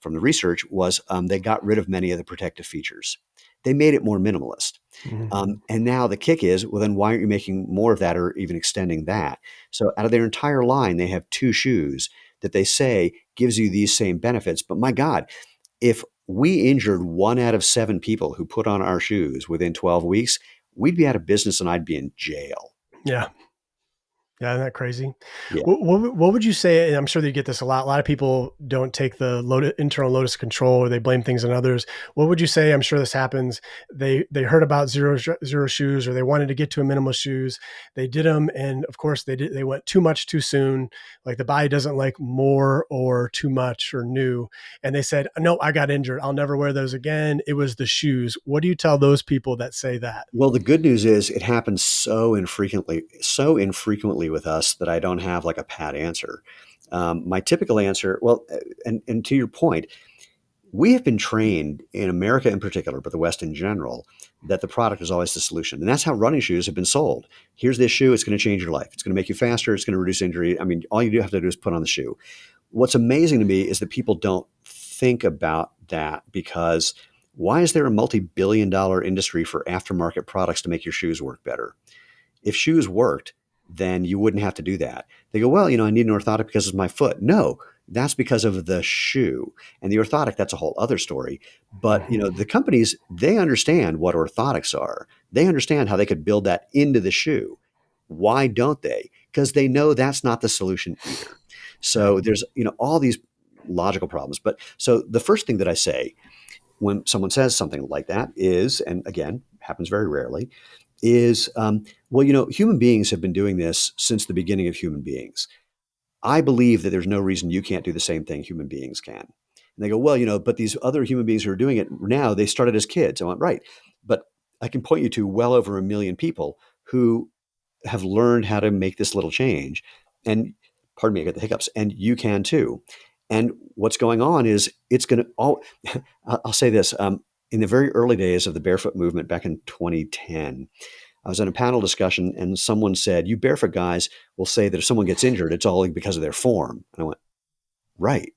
from the research was they got rid of many of the protective features. They made it more minimalist. Mhm. And now the kick is, well, then why aren't you making more of that or even extending that? So out of their entire line, they have 2 shoes that they say gives you these same benefits. But my God, if we injured 1 out of 7 people who put on our shoes within 12 weeks, we'd be out of business and I'd be in jail. Yeah. Yeah, isn't that crazy? Yeah. What would you say? And I'm sure that you get this a lot. A lot of people don't take the internal locus of control, or they blame things on others. What would you say? I'm sure this happens. They heard about zero shoes, or they wanted to get to a minimal shoes. They did them, and of course they went too much too soon. Like the body doesn't like more or too much or new. And they said, "No, I got injured. I'll never wear those again. It was the shoes." What do you tell those people that say that? Well, the good news is it happens so infrequently with us that I don't have like a pat answer. My typical answer, well, and to your point, we have been trained in America in particular, but the West in general, that the product is always the solution. And that's how running shoes have been sold. Here's this shoe, it's going to change your life. It's going to make you faster, it's going to reduce injury. I mean, all you do have to do is put on the shoe. What's amazing to me is that people don't think about that because why is there a multi-billion dollar industry for aftermarket products to make your shoes work better? If shoes worked, then you wouldn't have to do that. They go, well, I need an orthotic because of my foot. No, that's because of the shoe. And the orthotic, that's a whole other story. But, Mhm. the companies, they understand what orthotics are. They understand how they could build that into the shoe. Why don't they? Because they know that's not the solution either. Yeah, So there's, all these logical problems. But so the first thing that I say when someone says something like that is, and again, happens very rarely, is, well, human beings have been doing this since the beginning of human beings. I believe that there's no reason you can't do the same thing human beings can. And they go, well, but these other human beings who are doing it now, they started as kids. I went, right. But I can point you to well over a million people who have learned how to make this little change. And pardon me, I got the hiccups, and you can too. And what's going on is it's going to all, I'll say this. In the very early days of the barefoot movement back in 2010, I was in a panel discussion and someone said, you barefoot guys will say that if someone gets injured, it's all because of their form. And I went, right.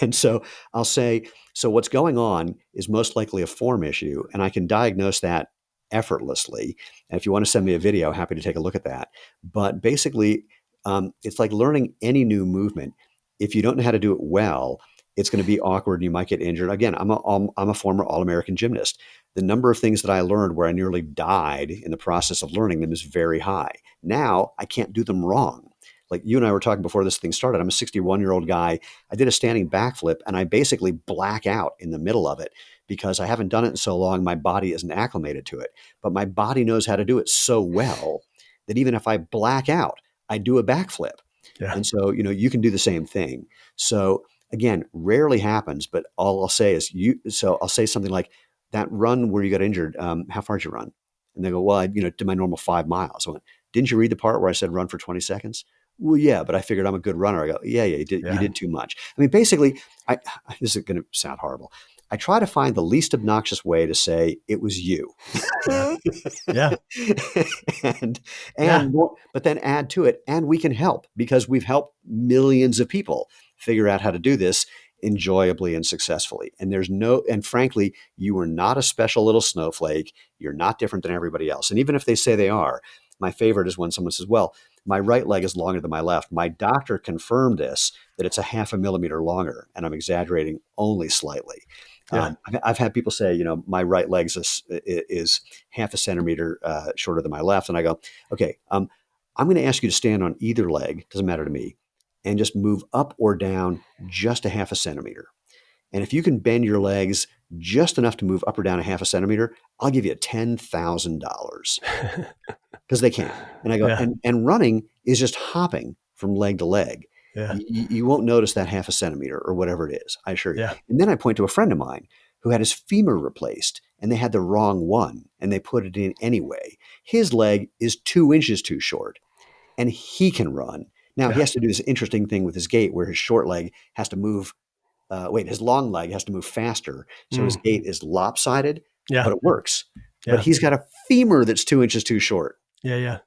And so I'll say, so what's going on is most likely a form issue, and I can diagnose that effortlessly. And if you want to send me a video, happy to take a look at that. But basically, it's like learning any new movement. If you don't know how to do it well, it's going to be awkward and you might get injured. Again, I'm a former All American gymnast. The number of things that I learned where I nearly died in the process of learning them is very high. Now I can't do them wrong. Like you and I were talking before this thing started. I'm a 61-year-old guy. I did a standing backflip and I basically black out in the middle of it because I haven't done it in so long. My body isn't acclimated to it, but my body knows how to do it so well that even if I black out, I do a backflip. yeah, And so, you can do the same thing. So again, rarely happens, but all I'll say is so I'll say something like that run where you got injured. How far did you run? And they go, well, I, did my normal 5 miles. I went, didn't you read the part where I said run for 20 seconds? Well, yeah, but I figured I'm a good runner. I go, yeah, yeah, you yeah, did too much. I mean, basically, I this is going to sound horrible. I try to find the least obnoxious way to say it was you, yeah, yeah, and yeah, but then add to it, and we can help because we've helped millions of people figure out how to do this enjoyably and successfully. And and frankly, you are not a special little snowflake. You're not different than everybody else. And even if they say they are, my favorite is when someone says, well, my right leg is longer than my left. My doctor confirmed this, that it's a half a millimeter longer, and I'm exaggerating only slightly. yeah. I've had people say, my right leg is half a centimeter shorter than my left. And I go, okay, I'm going to ask you to stand on either leg, doesn't matter to me, and just move up or down just a half a centimeter. And if you can bend your legs just enough to move up or down a half a centimeter, I'll give you $10,000 because they can. And I go, Yeah, and running is just hopping from leg to leg. yeah, You won't notice that half a centimeter or whatever it is, I assure you. yeah. And then I point to a friend of mine who had his femur replaced and they had the wrong one and they put it in anyway. His leg is 2 inches too short and he can run. Now he Yeah. has to do this interesting thing with his gait where his short leg has to move. His long leg has to move faster, so his Mm. gait is lopsided, Yeah. but it works. But Yeah. he's got a femur that's 2 inches too short. Yeah. Yeah.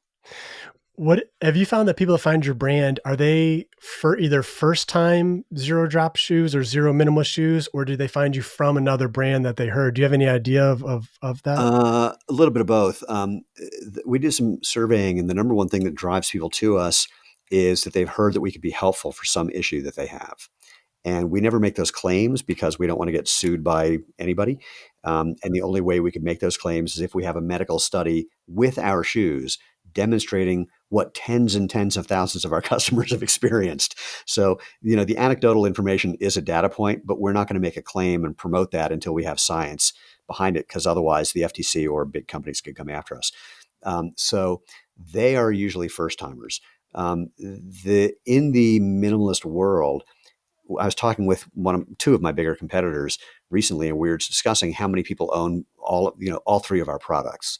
What have you found that people that find your brand, are they for either first time zero drop shoes or zero minimal shoes, or do they find you from another brand that they heard? Do you have any idea of that? A little bit of both. We did some surveying, and the number one thing that drives people to us is that they've heard that we could be helpful for some issue that they have. And we never make those claims because we don't want to get sued by anybody. And the only way we can make those claims is if we have a medical study with our shoes demonstrating what tens and tens of thousands of our customers have experienced. So, the anecdotal information is a data point, but we're not going to make a claim and promote that until we have science behind it, because otherwise the FTC or big companies could come after us. So they are usually first timers. In the minimalist world, I was talking with two of my bigger competitors recently, and we were discussing how many people own all three of our products,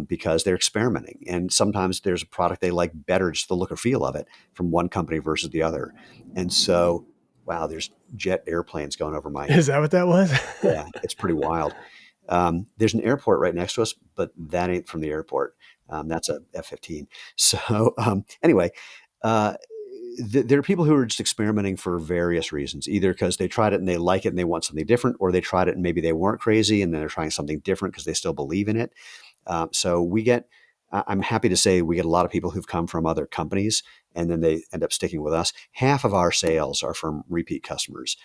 because they're experimenting, and sometimes there's a product they like better, just the look or feel of it, from one company versus the other. And so, wow, there's jet airplanes going over my Is that what that was? yeah, it's pretty wild. There's an airport right next to us, but that ain't from the airport. That's a F-15. So anyway, uh, there are people who are just experimenting for various reasons, either because they tried it and they like it and they want something different, or they tried it and maybe they weren't crazy and then they're trying something different because they still believe in it. So I'm happy to say we get a lot of people who've come from other companies and then they end up sticking with us. Half of our sales are from repeat customers.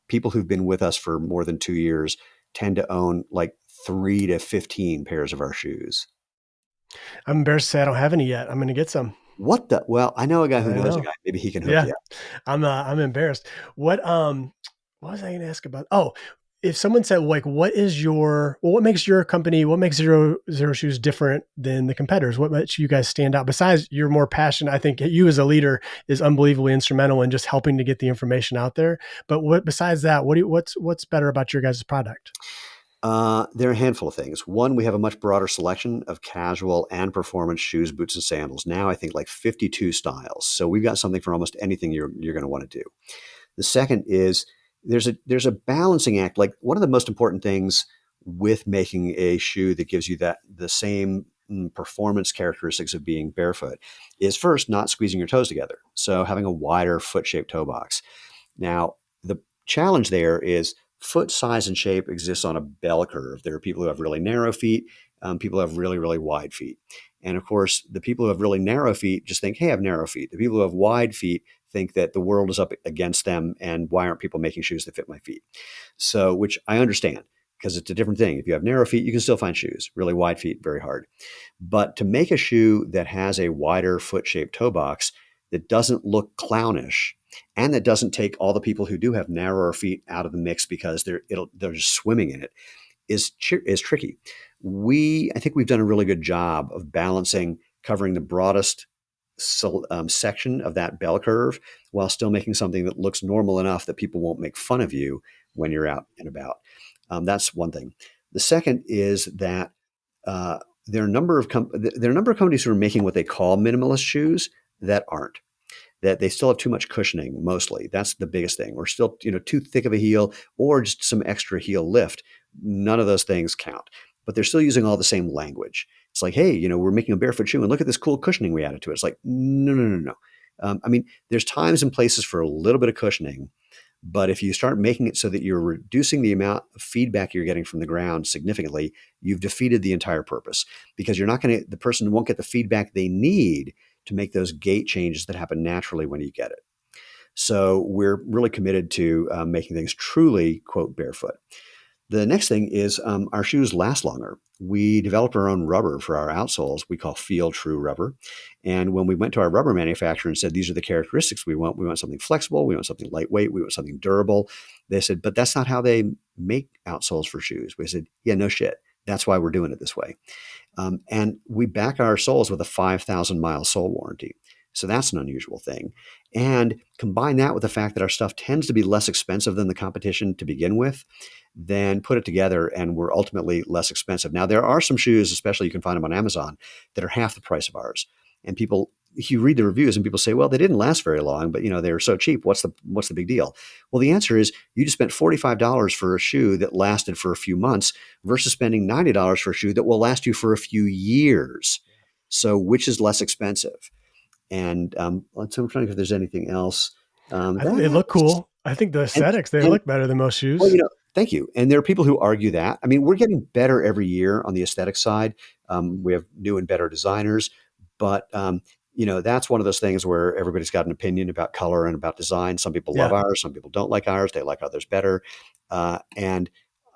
People who've been with us for more than 2 years tend to own like 3 to 15 pairs of our shoes. I'm embarrassed to say I don't have any yet. I'm going to get some. What the? Well, I know a guy who I knows a know. guy. Maybe he can hook Yeah. you up. I'm embarrassed. What was I going to ask about? Oh, if someone said like, what makes your company, what makes zero shoes different than the competitors? What makes you guys stand out? Besides you're more passionate, I think you as a leader is unbelievably instrumental in just helping to get the information out there. But besides that, what's better about your guys' product? There are a handful of things. One, we have a much broader selection of casual and performance shoes, boots, and sandals. Now, I think like 52 styles. So we've got something for almost anything you're going to want to do. The second is there's a balancing act. Like, one of the most important things with making a shoe that gives you that the same performance characteristics of being barefoot is, first, not squeezing your toes together. So having a wider foot shaped toe box. Now, the challenge there is foot size and shape exists on a bell curve. There are people who have really narrow feet, people who have really, really wide feet. And of course, the people who have really narrow feet just think, hey, I have narrow feet. The people who have wide feet think that the world is up against them and why aren't people making shoes that fit my feet? So, which I understand, because it's a different thing. If you have narrow feet, you can still find shoes. Really wide feet, very hard. But to make a shoe that has a wider foot shaped toe box that doesn't look clownish and that doesn't take all the people who do have narrower feet out of the mix because they're just swimming in it is tricky. I think we've done a really good job of balancing covering the broadest section of that bell curve while still making something that looks normal enough that people won't make fun of you when you're out and about. That's one thing. The second is that there are a number of companies who are making what they call minimalist shoes that aren't, that they still have too much cushioning mostly. That's the biggest thing. Or still, too thick of a heel or just some extra heel lift. None of those things count. But they're still using all the same language. It's like, hey, we're making a barefoot shoe and look at this cool cushioning we added to it. It's like, no, no, no, no. I mean, there's times and places for a little bit of cushioning, but if you start making it so that you're reducing the amount of feedback you're getting from the ground significantly, you've defeated the entire purpose, because the person won't get the feedback they need to make those gait changes that happen naturally when you get it. So we're really committed to making things truly, quote, barefoot. The next thing is our shoes last longer. We developed our own rubber for our outsoles we call Feel True rubber. And when we went to our rubber manufacturer and said, these are the characteristics we want something flexible, we want something lightweight, we want something durable. They said, but that's not how they make outsoles for shoes. We said, yeah, no shit. That's why we're doing it this way. And we back our soles with a 5,000-mile sole warranty. So that's an unusual thing. And combine that with the fact that our stuff tends to be less expensive than the competition to begin with, then put it together and we're ultimately less expensive. Now, there are some shoes, especially you can find them on Amazon, that are half the price of ours. And you read the reviews and people say, well, they didn't last very long, but they were so cheap. What's the big deal? Well, the answer is you just spent $45 for a shoe that lasted for a few months versus spending $90 for a shoe that will last you for a few years. So which is less expensive? And so I'm trying to think if there's anything else. I think they look That's cool. I think the and aesthetics, they and look better than most well, shoes. thank you. And there are people who argue that. I mean, we're getting better every year on the aesthetic side. We have new and better designers, but that's one of those things where everybody's got an opinion about color and about design. Some people love Yeah. ours, some people don't like ours. They like others better. And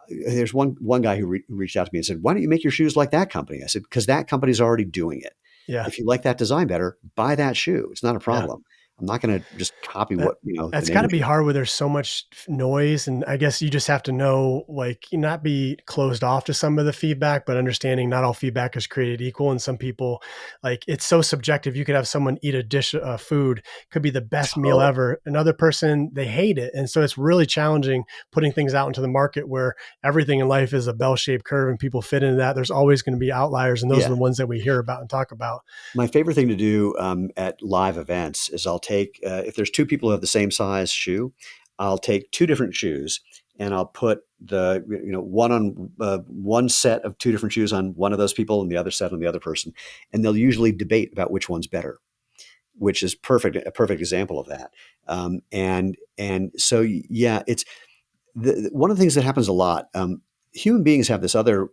there's one guy who reached out to me and said, "Why don't you make your shoes like that company?" I said, "Because that company's already doing it." Yeah. If you like that design better, buy that shoe. It's not a Yeah. problem. I'm not going to just copy That what, the that's name gotta of be it. hard where there's so much noise, and I guess you just have to know, like, you not be closed off to some of the feedback, but understanding not all feedback is created equal, and some people, like, it's so subjective. You could have someone eat a dish of food, could be the best meal Oh, ever. Another person, they hate it, and so it's really challenging putting things out into the market where everything in life is a bell-shaped curve and people fit into that. There's always gonna be outliers, and those are yeah. the ones that we hear about and talk about. My favorite thing to do at live events is I'll take, if there's two people who have the same size shoe, I'll take two different shoes and I'll put one on one set of two different shoes on one of those people and the other set on the other person. And they'll usually debate about which one's better, which is a perfect example of that. And so, yeah, it's one of the things that happens a lot. Human beings have this other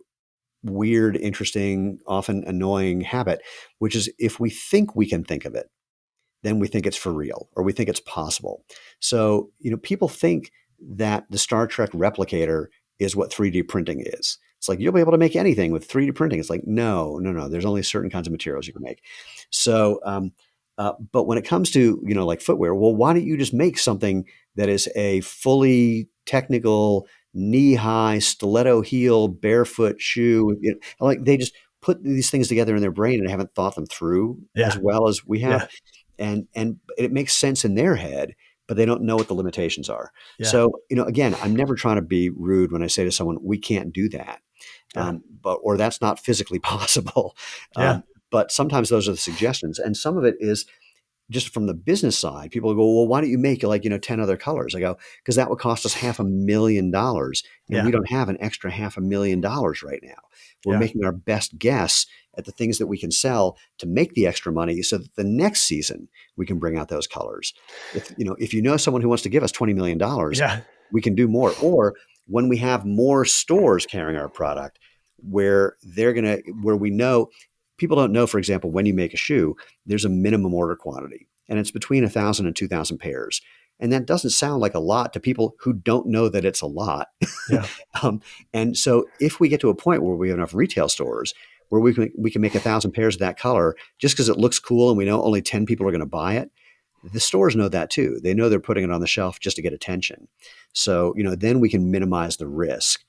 weird, interesting, often annoying habit, which is if we think we can think of it, then we think it's for real or we think it's possible. So, people think that the Star Trek replicator is what 3D printing is. It's like you'll be able to make anything with 3D printing. It's like, no, no, no. There's only certain kinds of materials you can make. So, but when it comes to, like footwear, well, why don't you just make something that is a fully technical, knee high, stiletto heel, barefoot shoe? Like they just put these things together in their brain and haven't thought them through as Yeah. well as we have, Yeah. and it makes sense in their head, but they don't know what the limitations are. Yeah. So, again, I'm never trying to be rude when I say to someone, we can't do that. Yeah. Or that's not physically possible. Yeah. But sometimes those are the suggestions. And some of it is just from the business side. People go, well, why don't you make 10 other colors? I go, because that would cost us $500,000. And we Yeah. don't have an extra $500,000 right now. We're Yeah. making our best guess at the things that we can sell to make the extra money so that the next season we can bring out those colors. If someone who wants to give us $20 million, Yeah. we can do more. Or when we have more stores carrying our product, where we know people don't know, for example, when you make a shoe, there's a minimum order quantity, and it's between 1,000 and 2,000 pairs. And that doesn't sound like a lot to people who don't know that it's a lot. Yeah. um, and so, if we get to a point where we have enough retail stores where we can make 1,000 pairs of that color just because it looks cool and we know only 10 people are going to buy it, the stores know that too. They know they're putting it on the shelf just to get attention. So, then we can minimize the risk.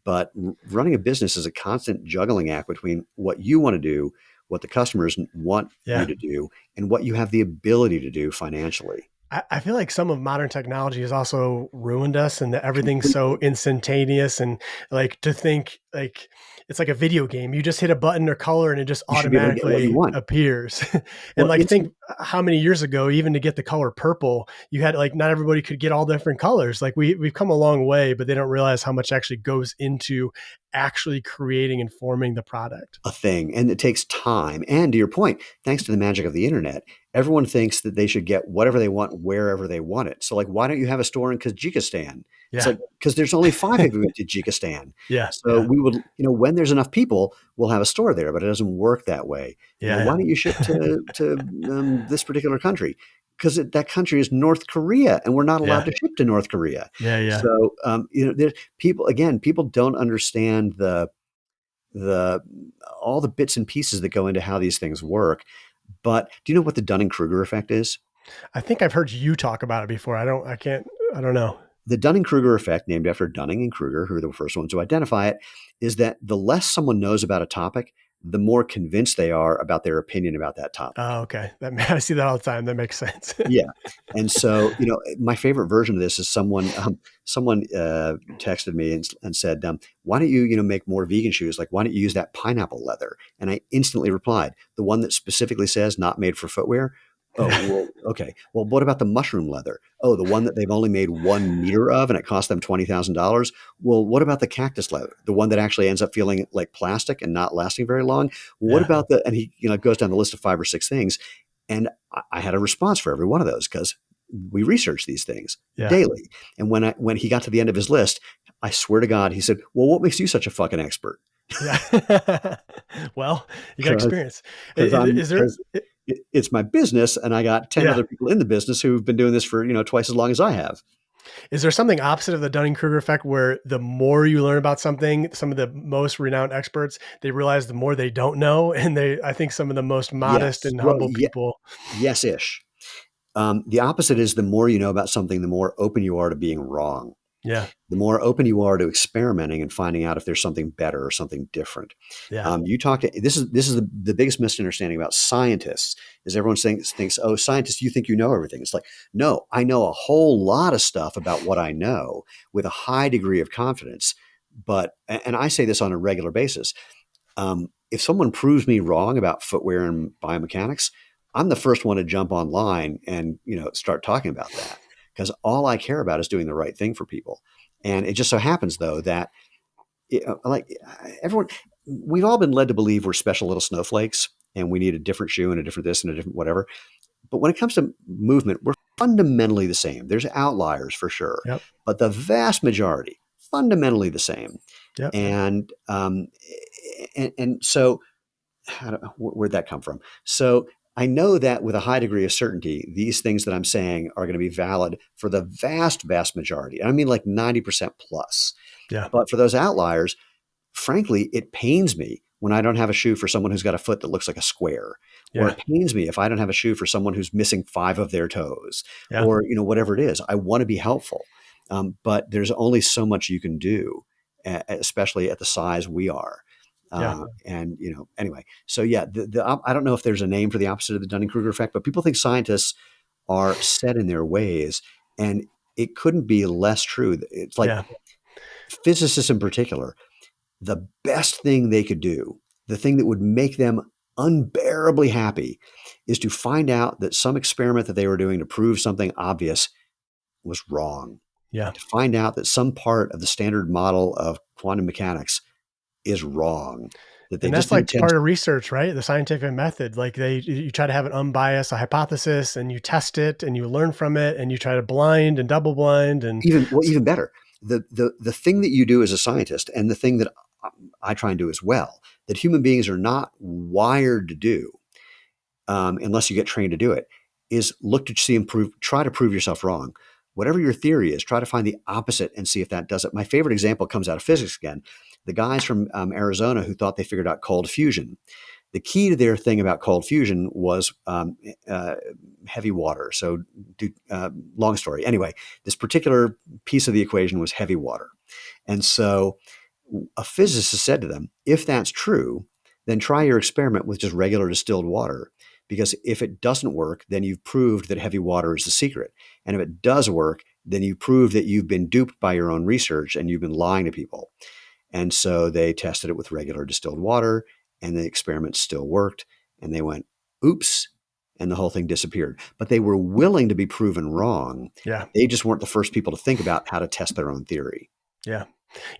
But running a business is a constant juggling act between what you want to do, what the customers want you Yeah. to do, and what you have the ability to do financially. I feel like some of modern technology has also ruined us, and that everything's so Completely. instantaneous, and like to think like it's like a video game. You just hit a button or color and it just You should be able to get what you automatically want. appears. And Well, like instant think how many years ago, even to get the color purple, you had like not everybody could get all different colors. Like we've come a long way, but they don't realize how much actually goes into actually creating and forming the product. a thing, and it takes time. And to your point, thanks to the magic of the internet, everyone thinks that they should get whatever they want wherever they want it. So, like, why don't you have a store in Kyrgyzstan? It's Yeah. like because there's only 5 of you in Tajikistan. Yeah. So Yeah. we would, when there's enough people, we'll have a store there, but it doesn't work that way. Yeah. Why Yeah. don't you ship to this particular country? Because that country is North Korea, and we're not allowed Yeah. to ship to North Korea. Yeah. Yeah. So, there's people don't understand the all the bits and pieces that go into how these things work. But do you know what the Dunning-Kruger effect is? I think I've heard you talk about it before. I don't know. The Dunning-Kruger effect, named after Dunning and Kruger, who were the first ones to identify it, is that the less someone knows about a topic, the more convinced they are about their opinion about that topic. Oh, okay. I see that all the time. That makes sense. Yeah. And so, my favorite version of this is someone texted me and said, why don't you, make more vegan shoes? Like, why don't you use that pineapple leather? And I instantly replied, the one that specifically says not made for footwear. Oh, well, okay. Well, what about the mushroom leather? Oh, the one that they've only made 1 meter of and it cost them $20,000. Well, what about the cactus leather? The one that actually ends up feeling like plastic and not lasting very long? What Yeah. about and he, goes down the list of 5 or 6 things. And I had a response for every one of those because we research these things Yeah. daily. And when he got to the end of his list, I swear to God, he said, "Well, what makes you such a fucking expert?" Yeah. Well, you got Because experience. I'm Is there? because it's my business, and I got 10 Yeah. other people in the business who've been doing this for twice as long as I have. Is there something opposite of the Dunning-Kruger effect where the more you learn about something, some of the most renowned experts, they realize the more they don't know, and I think some of the most modest Yes. and Well, humble people. yes-ish. The opposite is the more you know about something, the more open you are to being wrong. Yeah, The more open you are to experimenting and finding out if there's something better or something different. yeah, You talk to this is the biggest misunderstanding about scientists is everyone thinks, oh, scientists, you think you know everything. It's like, no, I know a whole lot of stuff about what I know with a high degree of confidence. But and I say this on a regular basis. If someone proves me wrong about footwear and biomechanics, I'm the first one to jump online and start talking about that because all I care about is doing the right thing for people. And it just so happens though that like everyone, we've all been led to believe we're special little snowflakes and we need a different shoe and a different this and a different whatever. But when it comes to movement, we're fundamentally the same. There's outliers for sure, yep, but the vast majority fundamentally the same. yep, And so where'd that come from? So I know that with a high degree of certainty, these things that I'm saying are going to be valid for the vast, vast majority. I mean, like 90% plus. yeah, But for those outliers, frankly, it pains me when I don't have a shoe for someone who's got a foot that looks like a square, or yeah, it pains me if I don't have a shoe for someone who's missing five of their toes, yeah, or whatever it is. I want to be helpful, but there's only so much you can do, especially at the size we are. yeah, And anyway, so yeah, I don't know if there's a name for the opposite of the Dunning-Kruger effect, but people think scientists are set in their ways, and it couldn't be less true. It's like yeah, physicists in particular, the best thing they could do, the thing that would make them unbearably happy, is to find out that some experiment that they were doing to prove something obvious was wrong. yeah. To find out that some part of the standard model of quantum mechanics is wrong, that they And just that's didn't like test. part of research, right? The scientific method. Like you try to have an unbiased a hypothesis, and you test it, and you learn from it, and you try to blind and double blind, and Even better, the thing that you do as a scientist, and the thing that I try and do as well, that human beings are not wired to do, unless you get trained to do it, is look to see and prove, try to prove yourself wrong. Whatever your theory is, try to find the opposite and see if that does it. My favorite example comes out of physics again. The guys from Arizona who thought they figured out cold fusion. The key to their thing about cold fusion was uh, heavy water. So, long story. Anyway, this particular piece of the equation was heavy water. And so a physicist said to them, if that's true, then try your experiment with just regular distilled water. Because if it doesn't work, then you've proved that heavy water is the secret. And if it does work, then you prove that you've been duped by your own research and you've been lying to people. And so they tested it with regular distilled water, and the experiment still worked. And they went, oops, and the whole thing disappeared. But they were willing to be proven wrong. yeah, They just weren't the first people to think about how to test their own theory. yeah.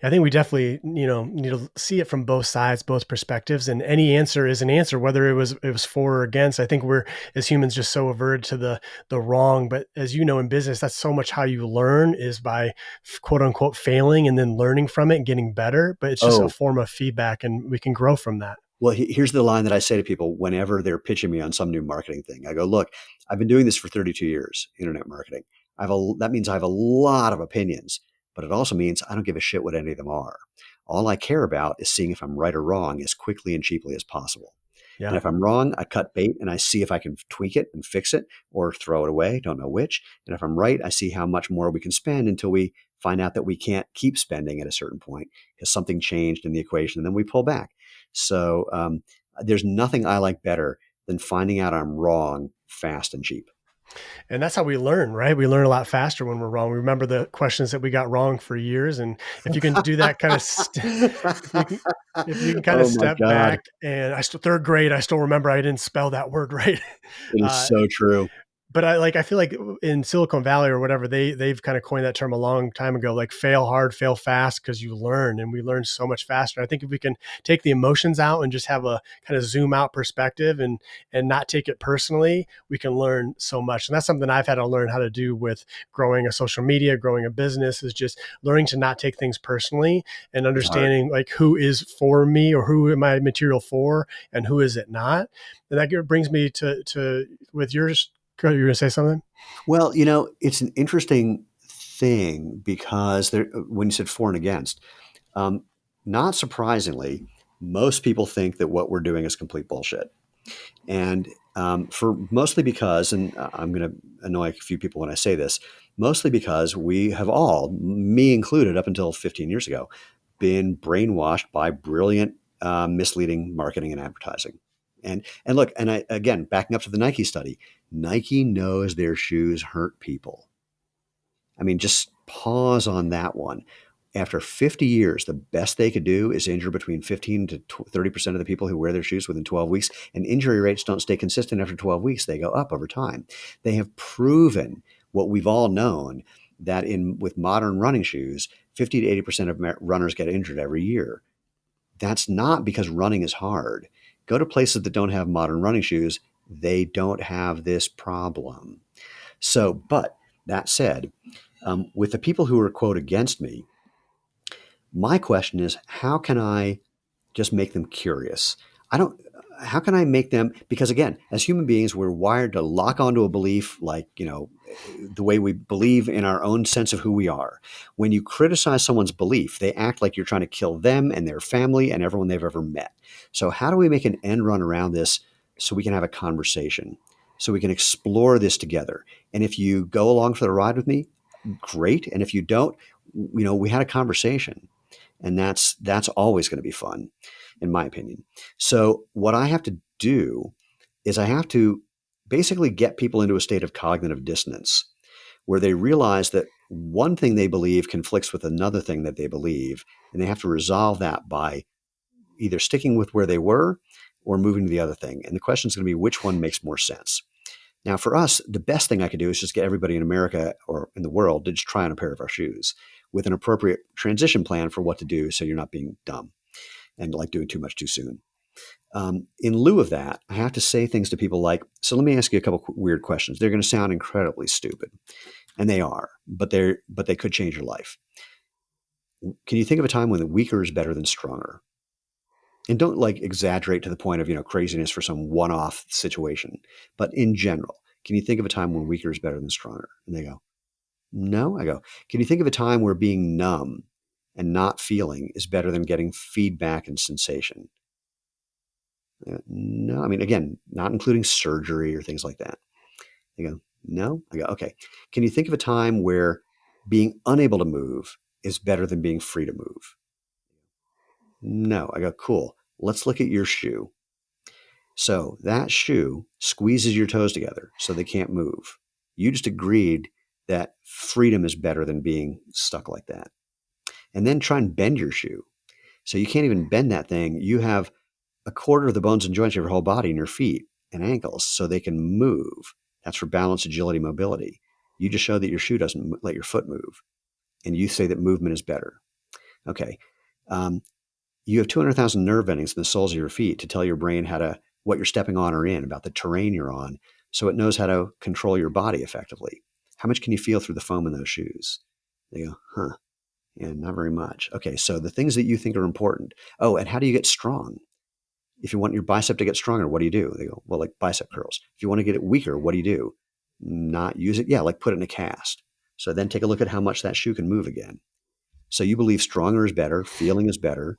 I think we definitely, need to see it from both sides, both perspectives, and any answer is an answer, whether it was for or against. I think we're as humans just so averted to the wrong, but as you know, in business, that's so much how you learn is by quote unquote failing and then learning from it and getting better. But it's just a Oh, form of feedback, and we can grow from that. well, here's the line that I say to people whenever they're pitching me on some new marketing thing. I go, look, I've been doing this for 32 years, internet marketing. That means I have a lot of opinions, but it also means I don't give a shit what any of them are. All I care about is seeing if I'm right or wrong as quickly and cheaply as possible. And Yeah. if I'm wrong, I cut bait and I see if I can tweak it and fix it or throw it away, don't know which. And if I'm right, I see how much more we can spend until we find out that we can't keep spending at a certain point because something changed in the equation and then we pull back. So there's nothing I like better than finding out I'm wrong fast and cheap. And that's how we learn, right? We learn a lot faster when we're wrong. We remember the questions that we got wrong for years. And if you can do that kind of, if you can, if you can kind of Oh my step God. back and third grade, I still remember I didn't spell that word right. It is Uh, so true. but I feel like in Silicon Valley or whatever, they've kind of coined that term a long time ago, like fail hard, fail fast, because you learn, and we learn so much faster. I think if we can take the emotions out and just have a kind of zoom out perspective and not take it personally, we can learn so much. And that's something I've had to learn how to do with growing a social media, growing a business, is just learning to not take things personally and It's hard. understanding like who is for me or who am I material for and who is it not. And that brings me to with yours. You're going to say something? Well, it's an interesting thing because when you said for and against, um, not surprisingly, most people think that what we're doing is complete bullshit. And for mostly because, and I'm going to annoy a few people when I say this, mostly because we have all, me included, up until 15 years ago, been brainwashed by brilliant, misleading marketing and advertising. And look, and I again backing up to the Nike study, Nike knows their shoes hurt people. I mean, just pause on that one. After 50 years, the best they could do is injure between 15 to 30% of the people who wear their shoes within 12 weeks. And injury rates don't stay consistent after 12 weeks. They go up over time. They have proven what we've all known, that with modern running shoes, 50 to 80% of runners get injured every year. That's not because running is hard. Go to places that don't have modern running shoes. They don't have this problem. So, but that said, with the people who are, quote, against me, my question is, how can I just make them curious? I don't, how can I make them, because again, as human beings, we're wired to lock onto a belief like, the way we believe in our own sense of who we are. When you criticize someone's belief, they act like you're trying to kill them and their family and everyone they've ever met. So, how do we make an end run around this so we can have a conversation? So we can explore this together. And if you go along for the ride with me, great. And if you don't, we had a conversation, and that's always going to be fun, in my opinion. So what I have to do is I have to basically get people into a state of cognitive dissonance where they realize that one thing they believe conflicts with another thing that they believe, and they have to resolve that by either sticking with where they were or moving to the other thing. And the question is going to be, which one makes more sense? Now, for us, the best thing I could do is just get everybody in America or in the world to just try on a pair of our shoes with an appropriate transition plan for what to do so you're not being dumb and like doing too much too soon. In lieu of that, I have to say things to people like, so let me ask you a couple weird questions. They're going to sound incredibly stupid, and they are, but they could change your life. Can you think of a time when the weaker is better than stronger? And don't like exaggerate to the point of craziness for some one-off situation, but in general, can you think of a time when weaker is better than stronger? And they go, no. I go, can you think of a time where being numb and not feeling is better than getting feedback and sensation? No. I mean, again, not including surgery or things like that. They go, no. I go, okay. Can you think of a time where being unable to move is better than being free to move? No. I go, cool. Let's look at your shoe. So that shoe squeezes your toes together so they can't move. You just agreed that freedom is better than being stuck like that. And then try and bend your shoe. So you can't even bend that thing. You have a quarter of the bones and joints of your whole body in your feet and ankles so they can move. That's for balance, agility, mobility. You just show that your shoe doesn't let your foot move. And you say that movement is better. Okay. You have 200,000 nerve endings in the soles of your feet to tell your brain what you're stepping on or in, about the terrain you're on, so it knows how to control your body effectively. How much can you feel through the foam in those shoes? They go, huh, yeah, not very much. Okay, so the things that you think are important. Oh, and how do you get strong? If you want your bicep to get stronger, what do you do? They go, well, like bicep curls. If you want to get it weaker, what do you do? Not use it? Yeah, like put it in a cast. So then take a look at how much that shoe can move again. So you believe stronger is better, feeling is better,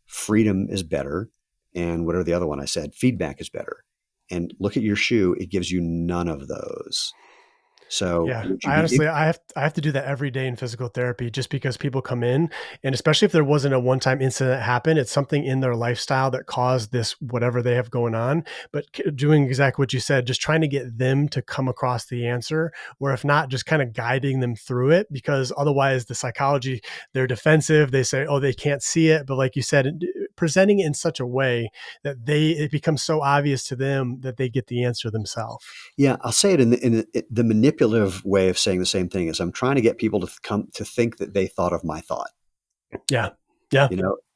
freedom is better, and whatever the other one I said, feedback is better. And look at your shoe; it gives you none of those. So Yeah, would you I be? honestly, I have to do that every day in physical therapy just because people come in, and especially if there wasn't a one-time incident that happened, it's something in their lifestyle that caused this, whatever they have going on. But doing exactly what you said, just trying to get them to come across the answer, or if not, just kind of guiding them through it, because otherwise the psychology, they're defensive. They say, oh, they can't see it. But like you said, presenting it in such a way that it becomes so obvious to them that they get the answer themselves. Yeah, I'll say it in the manipulative way of saying the same thing. Is I'm trying to get people to come to think that they thought of my thought. Yeah. Yeah.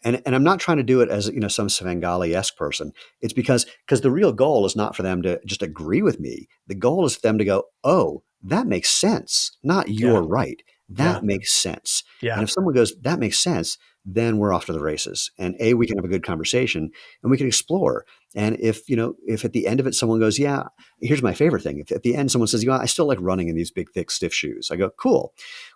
And I'm not trying to do it as some Svengali-esque person. It's because the real goal is not for them to just agree with me. The goal is for them to go, oh, that makes sense. Not Yeah. you're right. Yeah. That makes sense. And Yeah. if someone goes, that makes sense, then we're off to the races. And A, we can have a good conversation and we can explore. And if at the end of it someone goes, yeah, here's my favorite thing. If at the end someone says, I still like running in these big, thick, stiff shoes, I go, cool.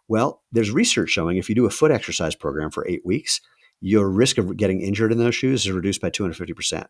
Well, there's research showing if you do a foot exercise program for 8 weeks, your risk of getting injured in those shoes is reduced by 250%.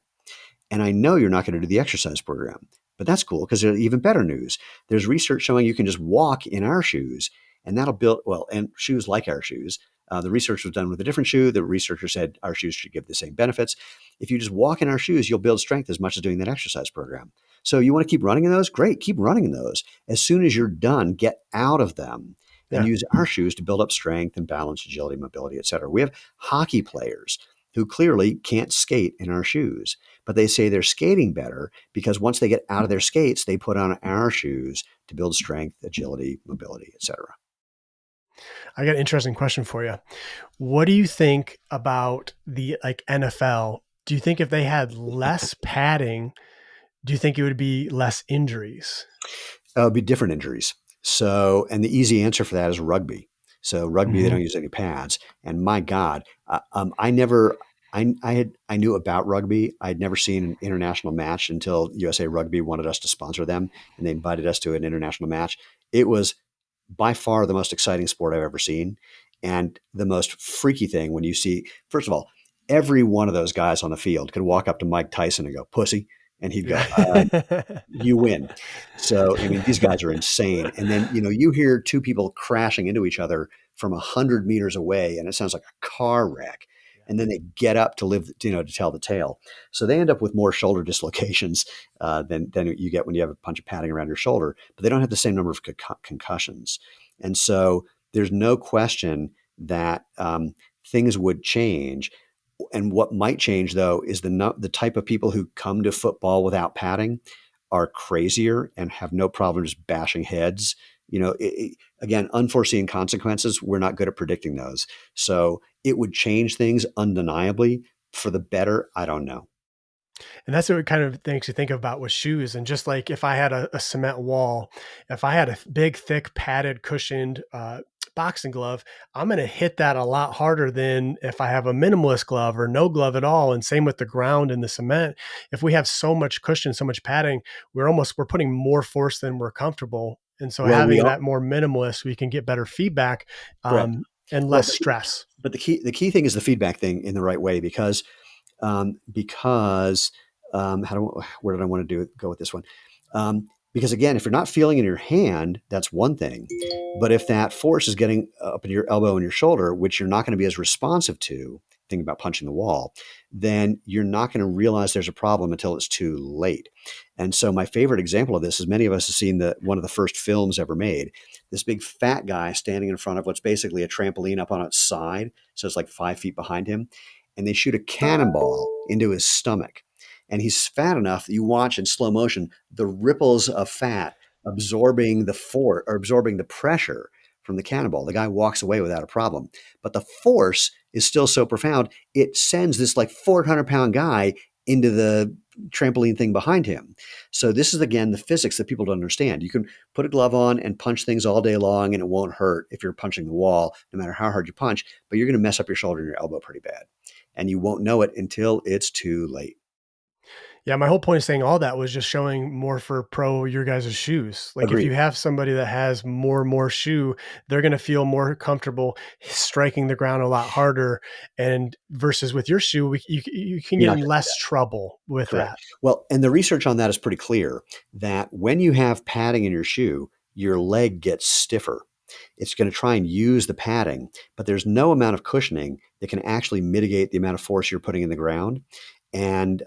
And I know you're not going to do the exercise program, but that's cool because there's even better news. There's research showing you can just walk in our shoes, and that'll build, well, and shoes like our shoes. The research was done with a different shoe. The researcher said our shoes should give the same benefits. If you just walk in our shoes, you'll build strength as much as doing that exercise program. So you want to keep running in those? Great, keep running in those. As soon as you're done, get out of them and Yeah. use our shoes to build up strength and balance, agility, mobility, et cetera. We have hockey players who clearly can't skate in our shoes, but they say they're skating better because once they get out of their skates, they put on our shoes to build strength, agility, mobility, et cetera. I got an interesting question for you. What do you think about the like NFL? Do you think if they had less padding, do you think it would be less injuries? It would be different injuries. So, and the easy answer for that is rugby. So, rugby, they Hmm. don't use any pads. And my God, I knew about rugby. I'd never seen an international match until USA Rugby wanted us to sponsor them, and they invited us to an international match. It was by far the most exciting sport I've ever seen, and the most freaky thing when you see. First of all, every one of those guys on the field could walk up to Mike Tyson and go, "Pussy," and he'd go, Yeah. you win. So, I mean, these guys are insane. And then, you hear two people crashing into each other from 100 meters away, and it sounds like a car wreck. And then they get up to to tell the tale. So they end up with more shoulder dislocations than you get when you have a bunch of padding around your shoulder, but they don't have the same number of concussions. And so there's no question that things would change. And what might change though is the type of people who come to football without padding are crazier and have no problem just bashing heads. Again, unforeseen consequences, we're not good at predicting those. So it would change things undeniably for the better. I don't know. And that's what kind of makes you think about with shoes. And just like if I had a cement wall, if I had a big, thick, padded, cushioned boxing glove, I'm going to hit that a lot harder than if I have a minimalist glove or no glove at all. And same with the ground and the cement. If we have so much cushion, so much padding, we're putting more force than we're comfortable. And so Well, we having all that more minimalist, we can get better feedback correct. and Well, less stress. but the key thing is the feedback thing in the right way because where did I want to go with this one? Because again, if you're not feeling it in your hand, that's one thing. But if that force is getting up in your elbow and your shoulder, which you're not going to be as responsive to, thinking about punching the wall, then you're not going to realize there's a problem until it's too late. And so my favorite example of this is many of us have seen one of the first films ever made. This big fat guy standing in front of what's basically a trampoline up on its side. So it's like 5 feet behind him. And they shoot a cannonball into his stomach. And he's fat enough that you watch in slow motion the ripples of fat absorbing the pressure from the cannonball. The guy walks away without a problem. But the force is still so profound, it sends this like 400-pound guy into the trampoline thing behind him. So this is again the physics that people don't understand. You can put a glove on and punch things all day long and it won't hurt if you're punching the wall, no matter how hard you punch, but you're going to mess up your shoulder and your elbow pretty bad. And you won't know it until it's too late. Yeah, my whole point of saying all that was just showing more for your guys' shoes. Like if you Agreed. have somebody that has more shoe, they're going to feel more comfortable striking the ground a lot harder. And versus with your shoe, you can You're get not in going to do less that. trouble with Correct. that. Well, and the research on that is pretty clear that when you have padding in your shoe, your leg gets stiffer. It's going to try and use the padding, but there's no amount of cushioning that can actually mitigate the amount of force you're putting in the ground. And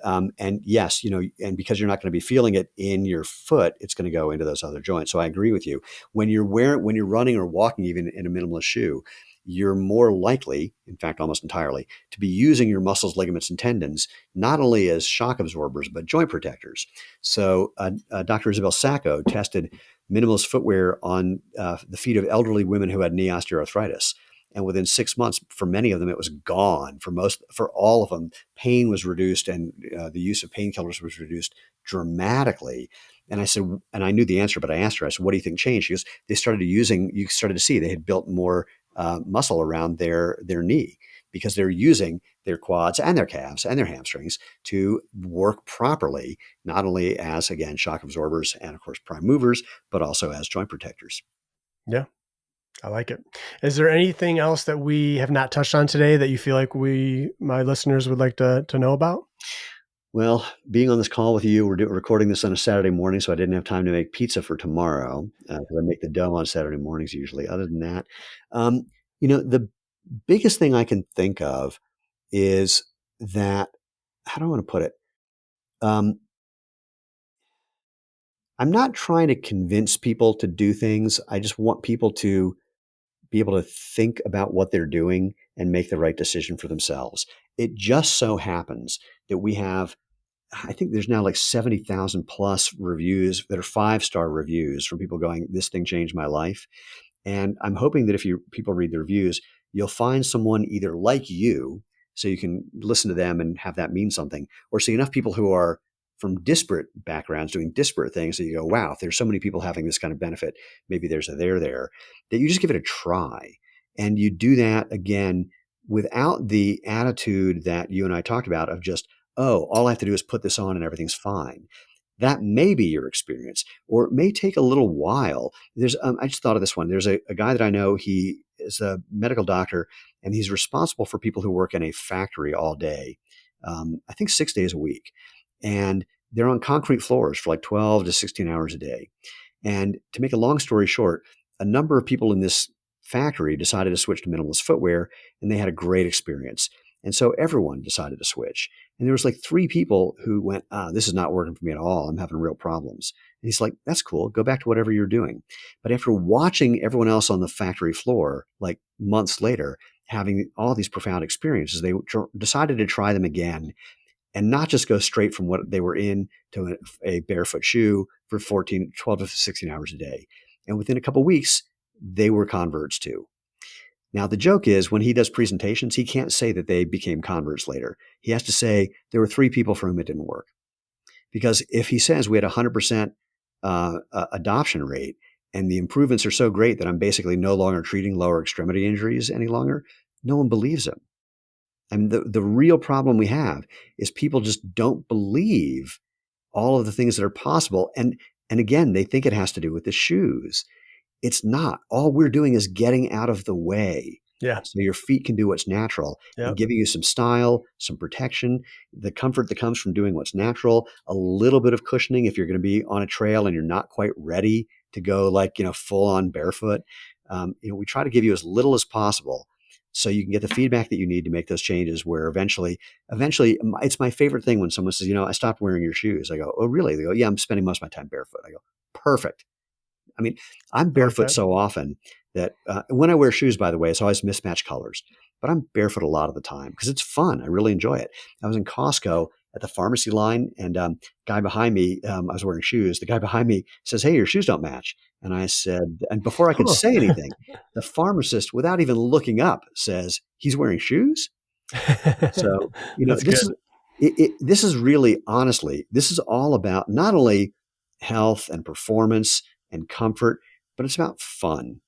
yes, and because you're not going to be feeling it in your foot, it's going to go into those other joints. So I agree with you. When you're running or walking, even in a minimalist shoe, you're more likely, in fact, almost entirely, to be using your muscles, ligaments, and tendons not only as shock absorbers but joint protectors. So Dr. Isabel Sacco tested minimalist footwear on the feet of elderly women who had knee osteoarthritis. And within 6 months, for many of them, it was gone. For all of them, pain was reduced, and the use of painkillers was reduced dramatically. And I said, and I knew the answer, but I asked her, I said, what do you think changed? She goes, they started using, you started to see they had built more muscle around their knee because they're using their quads and their calves and their hamstrings to work properly, not only as, again, shock absorbers and, of course, prime movers, but also as joint protectors. Yeah, I like it. Is there anything else that we have not touched on today that you feel like my listeners would like to know about? Well, being on this call with you, we're recording this on a Saturday morning, so I didn't have time to make pizza for tomorrow because I make the dough on Saturday mornings usually. Other than that, um, the biggest thing I can think of is that, how do I want to put it? Um, I'm not trying to convince people to do things. I just want people to be able to think about what they're doing and make the right decision for themselves. It just so happens that we have, I think there's now like 70,000 plus reviews that are 5-star reviews from people going, this thing changed my life. And I'm hoping that if people read the reviews, you'll find someone either like you, so you can listen to them and have that mean something, or see enough people who are from disparate backgrounds doing disparate things that you go, wow, if there's so many people having this kind of benefit, maybe there's a there, that you just give it a try. And you do that again without the attitude that you and I talked about of just, oh, all I have to do is put this on and everything's fine. That may be your experience, or it may take a little while. I just thought of this one. There's a guy that I know. He is a medical doctor, and he's responsible for people who work in a factory all day. I think 6 days a week, and they're on concrete floors for like 12 to 16 hours a day. And to make a long story short, a number of people in this factory decided to switch to minimalist footwear, and they had a great experience. And so everyone decided to switch. And there was like 3 people who went, this is not working for me at all. I'm having real problems. And he's like, that's cool. Go back to whatever you're doing. But after watching everyone else on the factory floor, like months later, having all these profound experiences, they decided to try them again and not just go straight from what they were in to a barefoot shoe for 14, 12 to 16 hours a day. And within a couple of weeks, they were converts too. Now, the joke is when he does presentations, he can't say that they became converts later. He has to say there were 3 people for whom it didn't work. Because if he says we had a 100% adoption rate and the improvements are so great that I'm basically no longer treating lower extremity injuries any longer, no one believes him. And the real problem we have is people just don't believe all of the things that are possible. And again, they think it has to do with the shoes. It's not. All we're doing is getting out of the way Yeah. so your feet can do what's natural and Yep. giving you some style, some protection, the comfort that comes from doing what's natural, a little bit of cushioning if you're going to be on a trail and you're not quite ready to go like, full on barefoot. We try to give you as little as possible so you can get the feedback that you need to make those changes where eventually it's my favorite thing when someone says, I stopped wearing your shoes. I go, oh, really? They go, yeah, I'm spending most of my time barefoot. I go, perfect. I mean, I'm I like barefoot that. so often that when I wear shoes, by the way, it's always mismatched colors. But I'm barefoot a lot of the time because it's fun. I really enjoy it. I was in Costco at the pharmacy line, and guy behind me, I was wearing shoes. The guy behind me says, "Hey, your shoes don't match." And I said, and before I could Huh. say anything, the pharmacist, without even looking up, says, "He's wearing shoes." So That's this good. is this is really honestly, this is all about not only health and performance and comfort, but it's about fun.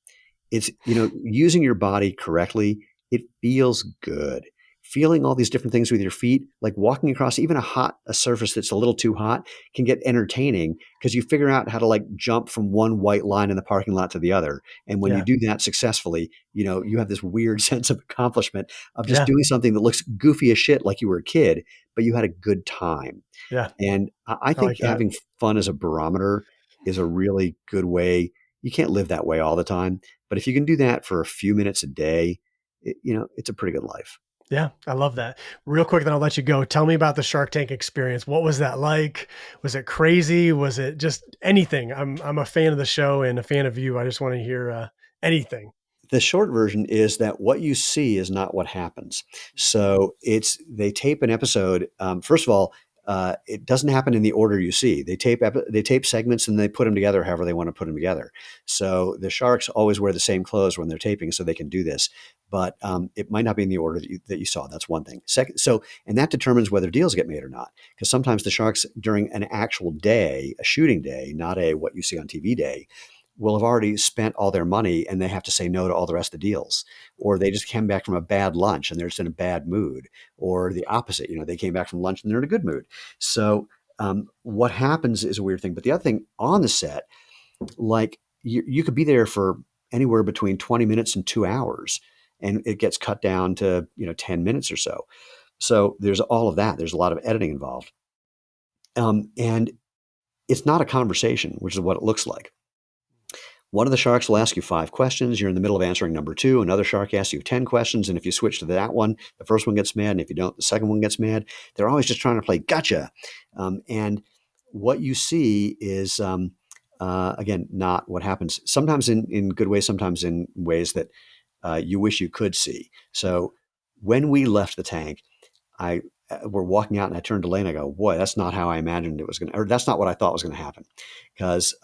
It's, using your body correctly. It feels good. Feeling all these different things with your feet, like walking across even a surface that's a little too hot can get entertaining because you figure out how to like jump from one white line in the parking lot to the other. And when you Yeah. do that successfully, you have this weird sense of accomplishment of just Yeah. doing something that looks goofy as shit like you were a kid, but you had a good time. Yeah. And I I think like that. having fun as a barometer is a really good way. You can't live that way all the time, but if you can do that for a few minutes a day, it's a pretty good life. Yeah, I love that. Real quick, then I'll let you go. Tell me about the Shark Tank experience. What was that like? Was it crazy? Was it just anything? I'm a fan of the show and a fan of you. I just want to hear anything. The short version is that what you see is not what happens. So they tape an episode. First of all, it doesn't happen in the order you see. They tape segments and they put them together however they want to put them together. So the sharks always wear the same clothes when they're taping, so they can do this. But it might not be in the order that you saw. That's one thing. Second, and that determines whether deals get made or not. Because sometimes the sharks during an actual day, a shooting day, not a what you see on TV day, will have already spent all their money and they have to say no to all the rest of the deals. Or they just came back from a bad lunch and they're just in a bad mood. Or the opposite, they came back from lunch and they're in a good mood. So what happens is a weird thing. But the other thing on the set, like you could be there for anywhere between 20 minutes and 2 hours, and it gets cut down to 10 minutes or so. So there's all of that. There's a lot of editing involved, and it's not a conversation, which is what it looks like. One of the sharks will ask you 5 questions. You're in the middle of answering number 2. Another shark asks you 10 questions. And if you switch to that one, the first one gets mad. And if you don't, the second one gets mad. They're always just trying to play gotcha. And what you see is, again, not what happens. Sometimes in good ways, sometimes in ways that you wish you could see. So when we left the tank, I we're walking out and I turned to Lane. I go, boy, that's not how I imagined it was going to, or that's not what I thought was going to happen. Because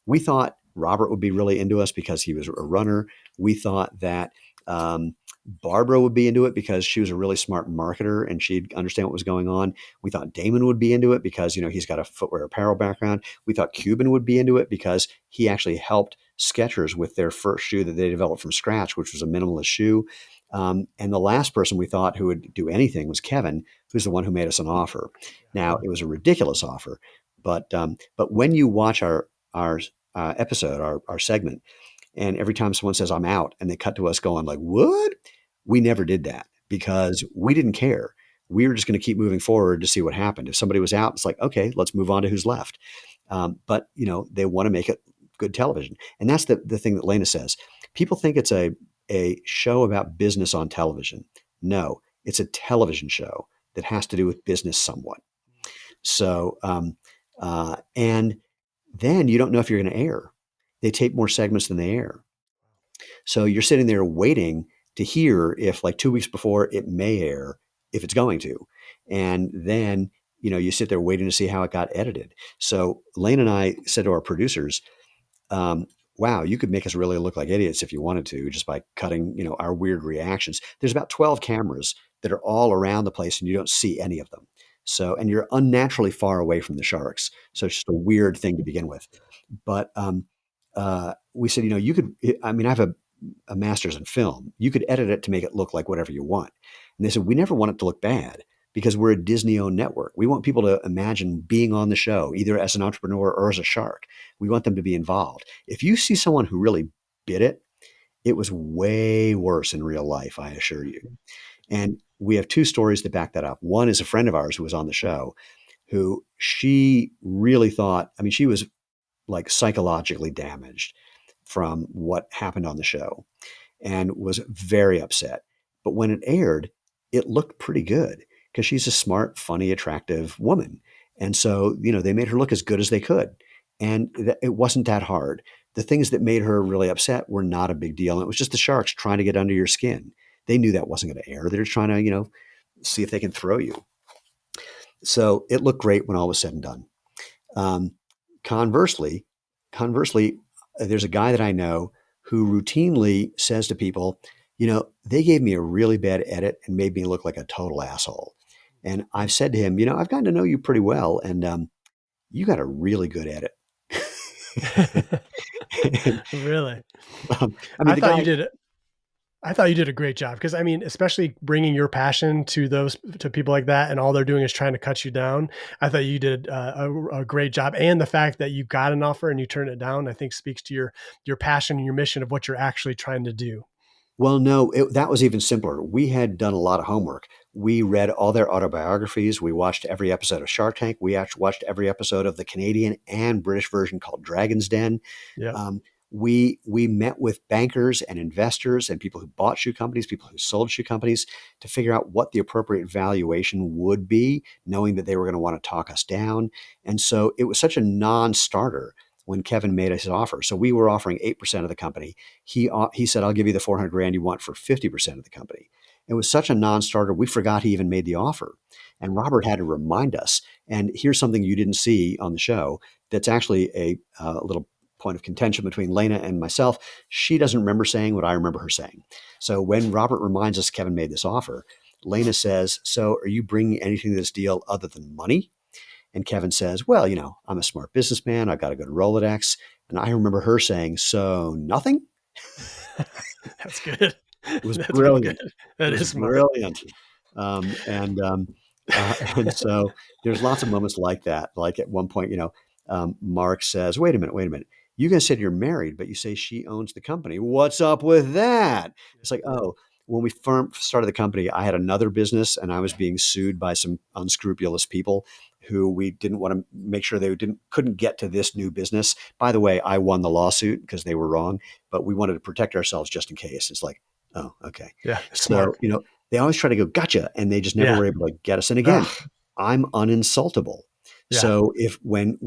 we thought Robert would be really into us because he was a runner. We thought that Barbara would be into it because she was a really smart marketer and she'd understand what was going on. We thought Damon would be into it because, he's got a footwear apparel background. We thought Cuban would be into it because he actually helped Skechers with their first shoe that they developed from scratch, which was a minimalist shoe. And the last person we thought who would do anything was Kevin, who's the one who made us an offer. Now it was a ridiculous offer, but when you watch our episode, our segment, and every time someone says I'm out, and they cut to us going like, "What?" We never did that because we didn't care. We were just going to keep moving forward to see what happened. If somebody was out, it's like, okay, let's move on to who's left. But they want to make it good television, and that's the thing that Lena says. People think it's a show about business on television. No, it's a television show that has to do with business somewhat. So, and then you don't know if you're going to air. They tape more segments than they air. So you're sitting there waiting to hear if, like 2 weeks before, it may air, if it's going to. And then, you sit there waiting to see how it got edited. So Lane and I said to our producers, wow, you could make us really look like idiots if you wanted to, just by cutting, our weird reactions. There's about 12 cameras that are all around the place and you don't see any of them. So, and you're unnaturally far away from the sharks. So it's just a weird thing to begin with. But we said, you could, I mean, I have a master's in film. You could edit it to make it look like whatever you want. And they said, we never want it to look bad because we're a Disney-owned network. We want people to imagine being on the show, either as an entrepreneur or as a shark. We want them to be involved. If you see someone who really bit it, it was way worse in real life, I assure you. And we have 2 stories to back that up. One is a friend of ours who was on the show, who she really thought, I mean, she was like psychologically damaged from what happened on the show and was very upset. But when it aired, it looked pretty good because she's a smart, funny, attractive woman. And so, they made her look as good as they could. And it wasn't that hard. The things that made her really upset were not a big deal. And it was just the sharks trying to get under your skin. They knew that wasn't going to air. They're trying to, see if they can throw you. So it looked great when all was said and done. Um, conversely, conversely, there's a guy that I know who routinely says to people, they gave me a really bad edit and made me look like a total asshole. And I've said to him, I've gotten to know you pretty well, and you got a really good edit. and, Really? I mean, I the thought you guy. did I thought you did a great job because I mean, especially bringing your passion to people like that, and all they're doing is trying to cut you down. I thought you did a great job, and the fact that you got an offer and you turned it down, I think speaks to your passion and your mission of what you're actually trying to do. Well, no, that was even simpler. We had done a lot of homework. We read all their autobiographies. We watched every episode of Shark Tank. We actually watched every episode of the Canadian and British version called Dragon's Den. Yep. We met with bankers and investors and people who bought shoe companies, people who sold shoe companies, to figure out what the appropriate valuation would be, knowing that they were going to want to talk us down. And so it was such a non-starter when Kevin made us his offer. So we were offering 8% of the company. He said, "I'll give you the 400 grand you want for 50% of the company." It was such a non-starter. We forgot he even made the offer. And Robert had to remind us. And here's something you didn't see on the show that's actually a little point of contention between Lena and myself. She doesn't remember saying what I remember her saying. So when Robert reminds us Kevin made this offer, Lena says, "So are you bringing anything to this deal other than money?" And Kevin says, "Well, I'm a smart businessman. I've got a good Rolodex." And I remember her saying, "So nothing?" That's good. It was That's real good. brilliant. It That was is smart. brilliant. Um, and um, and so there's lots of moments like that. Like at one point, Mark says, "Wait a minute, wait a minute. You guys said you're married, but you say she owns the company. What's up with that?" It's like, oh, when we started the company, I had another business, and I was being sued by some unscrupulous people who we didn't want to make sure they couldn't get to this new business. By the way, I won the lawsuit because they were wrong, but we wanted to protect ourselves just in case. It's like, oh, okay. Yeah, So, smart. they always try to go, gotcha. And they just never Yeah. were able to get us. And again, Ugh. I'm uninsultable. Yeah. So if when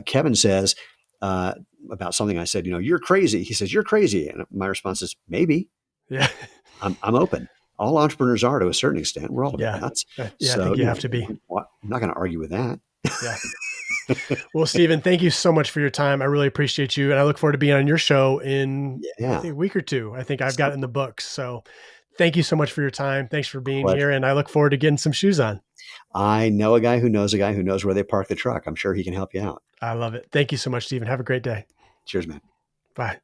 Kevin says uh, about something I said, you're crazy. He says, "You're crazy." And my response is, maybe. Yeah. I'm open. All entrepreneurs are to a certain extent. We're all a bit Yeah. nuts. Yeah, I So, think you have to be. I'm not going to argue with that. Yeah. Well, Stephen, thank you so much for your time. I really appreciate you, and I look forward to being on your show in, I Yeah. think, a week or two. I think I've got it in the Super. books. So thank you so much for your time. Thanks for being here, Pleasure. and I look forward to getting some shoes on. I know a guy who knows a guy who knows where they park the truck. I'm sure he can help you out. I love it. Thank you so much, Stephen. Have a great day. Cheers, man. Bye.